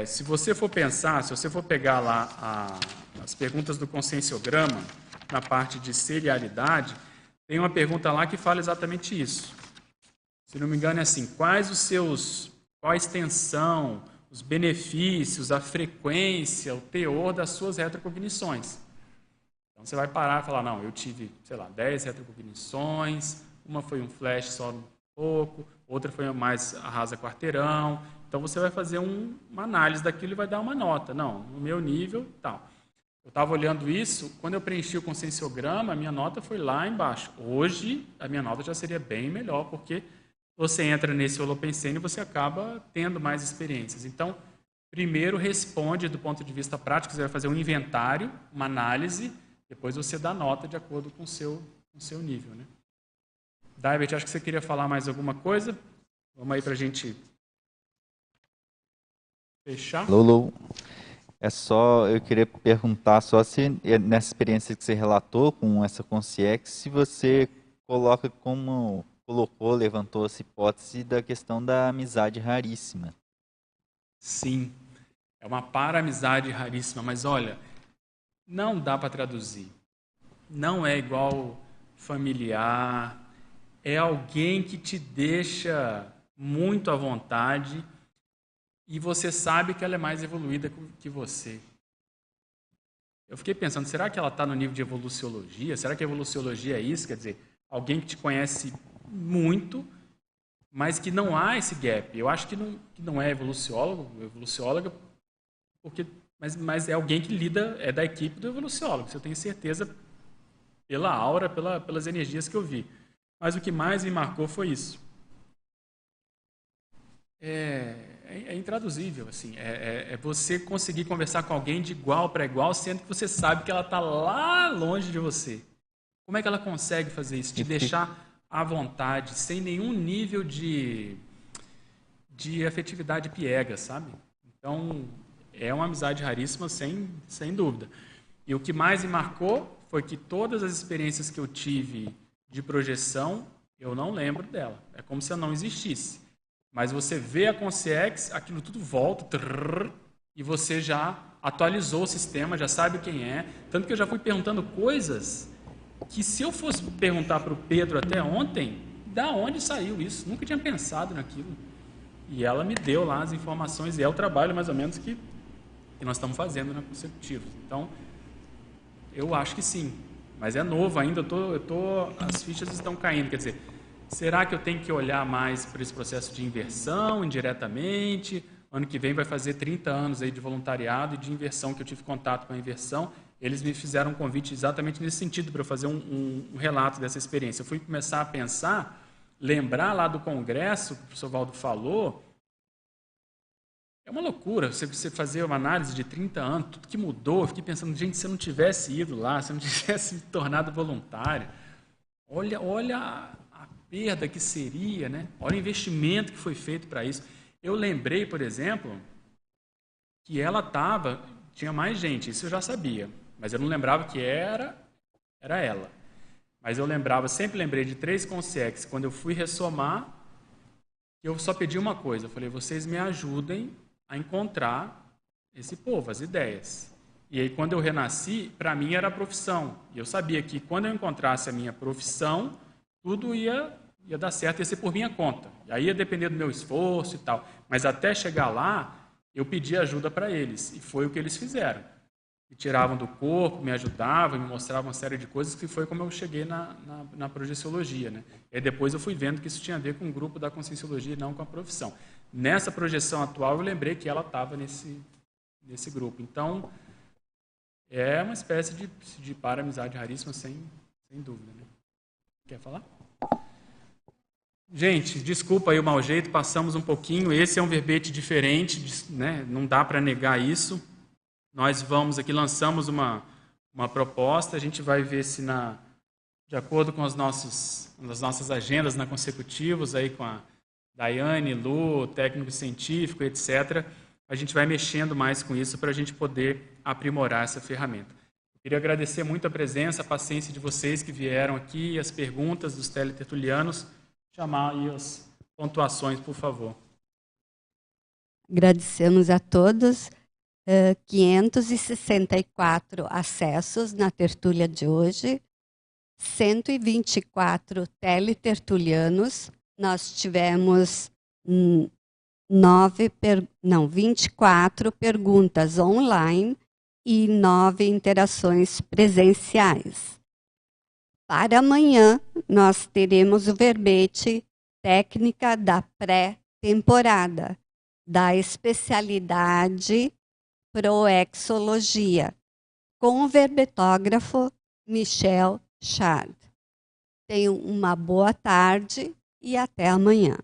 Se você for pensar, se você for pegar lá as perguntas do conscienciograma, na parte de serialidade, tem uma pergunta lá que fala exatamente isso. Se não me engano é assim, qual a extensão, os benefícios, a frequência, o teor das suas retrocognições. Então você vai parar e falar, não, eu tive, 10 retrocognições, uma foi um flash só um pouco, outra foi mais arrasa quarteirão. Então, você vai fazer uma análise daquilo e vai dar uma nota. Não, no meu nível, tal. Eu estava olhando isso, quando eu preenchi o conscienciograma, a minha nota foi lá embaixo. Hoje, a minha nota já seria bem melhor, porque você entra nesse Holopensene e você acaba tendo mais experiências. Então, primeiro responde do ponto de vista prático, você vai fazer um inventário, uma análise, depois você dá nota de acordo com o seu nível, né? David, acho que você queria falar mais alguma coisa? Vamos aí para a gente fechar. Lolo, eu queria perguntar só se nessa experiência que você relatou com essa Consciex, se você levantou essa hipótese da questão da amizade raríssima. Sim, é uma para-amizade raríssima, mas olha, não dá para traduzir. Não é igual familiar, é alguém que te deixa muito à vontade e você sabe que ela é mais evoluída que você. Eu fiquei pensando, será que ela está no nível de evoluciologia? Será que a evoluciologia é isso? Quer dizer, alguém que te conhece muito, mas que não há esse gap. Eu acho que não é evolucióloga, mas é alguém que lida, é da equipe do evoluciólogo. Isso eu tenho certeza pela aura, pelas energias que eu vi. Mas o que mais me marcou foi isso. É intraduzível, assim. É você conseguir conversar com alguém de igual para igual, sendo que você sabe que ela está lá longe de você. Como é que ela consegue fazer isso? Te deixar à vontade, sem nenhum nível de afetividade piega, sabe? Então, é uma amizade raríssima, sem dúvida. E o que mais me marcou foi que todas as experiências que eu tive de projeção, eu não lembro dela. É como se ela não existisse. Mas você vê a Consciex, aquilo tudo volta, e você já atualizou o sistema, já sabe quem é. Tanto que eu já fui perguntando coisas que, se eu fosse perguntar para o Pedro até ontem, da onde saiu isso? Nunca tinha pensado naquilo. E ela me deu lá as informações, e é o trabalho mais ou menos que nós estamos fazendo na Consecutivos. Então, eu acho que sim. Mas é novo ainda, as fichas estão caindo. Quer dizer, será que eu tenho que olhar mais para esse processo de inversão, indiretamente? Ano que vem vai fazer 30 anos aí de voluntariado e de inversão, que eu tive contato com a inversão. Eles me fizeram um convite exatamente nesse sentido, para eu fazer um relato dessa experiência. Eu fui começar a pensar, lembrar lá do congresso, que o professor Valdo falou. É uma loucura você fazer uma análise de 30 anos, tudo que mudou. Eu fiquei pensando, gente, se eu não tivesse ido lá, se eu não tivesse me tornado voluntário, olha a perda que seria, né? Olha o investimento que foi feito para isso. Eu lembrei, por exemplo, que ela tinha mais gente, isso eu já sabia, mas eu não lembrava que era ela. Mas eu sempre lembrei de 3 Consciex. Quando eu fui ressomar, eu só pedi uma coisa, eu falei, vocês me ajudem a encontrar esse povo, as ideias. E aí, quando eu renasci, para mim era a profissão. E eu sabia que quando eu encontrasse a minha profissão, tudo ia dar certo, ia ser por minha conta. E aí ia depender do meu esforço e tal. Mas até chegar lá, eu pedi ajuda para eles. E foi o que eles fizeram. Me tiravam do corpo, me ajudavam, me mostravam uma série de coisas, que foi como eu cheguei na projeciologia, né? E aí depois eu fui vendo que isso tinha a ver com o grupo da conscienciologia e não com a profissão. Nessa projeção atual, eu lembrei que ela estava nesse grupo. Então, é uma espécie de para-amizade raríssima, sem dúvida, né? Quer falar? Gente, desculpa aí o mau jeito, passamos um pouquinho. Esse é um verbete diferente, né? Não dá para negar isso. Nós lançamos uma proposta, a gente vai ver se, de acordo com as nossas agendas na Consecutivos, aí com a Daiane, Lu, técnico científico, etc., a gente vai mexendo mais com isso para a gente poder aprimorar essa ferramenta. Eu queria agradecer muito a presença, a paciência de vocês que vieram aqui, as perguntas dos teletertulianos. Chamar aí as pontuações, por favor. Agradecemos a todos. 564 acessos na tertúlia de hoje, 124 teletertulianos. Nós tivemos 24 perguntas online e 9 interações presenciais. Para amanhã, nós teremos o verbete técnica da pré-temporada, da especialidade Proexologia, com o verbetógrafo Michel Chard. Tenham uma boa tarde e até amanhã.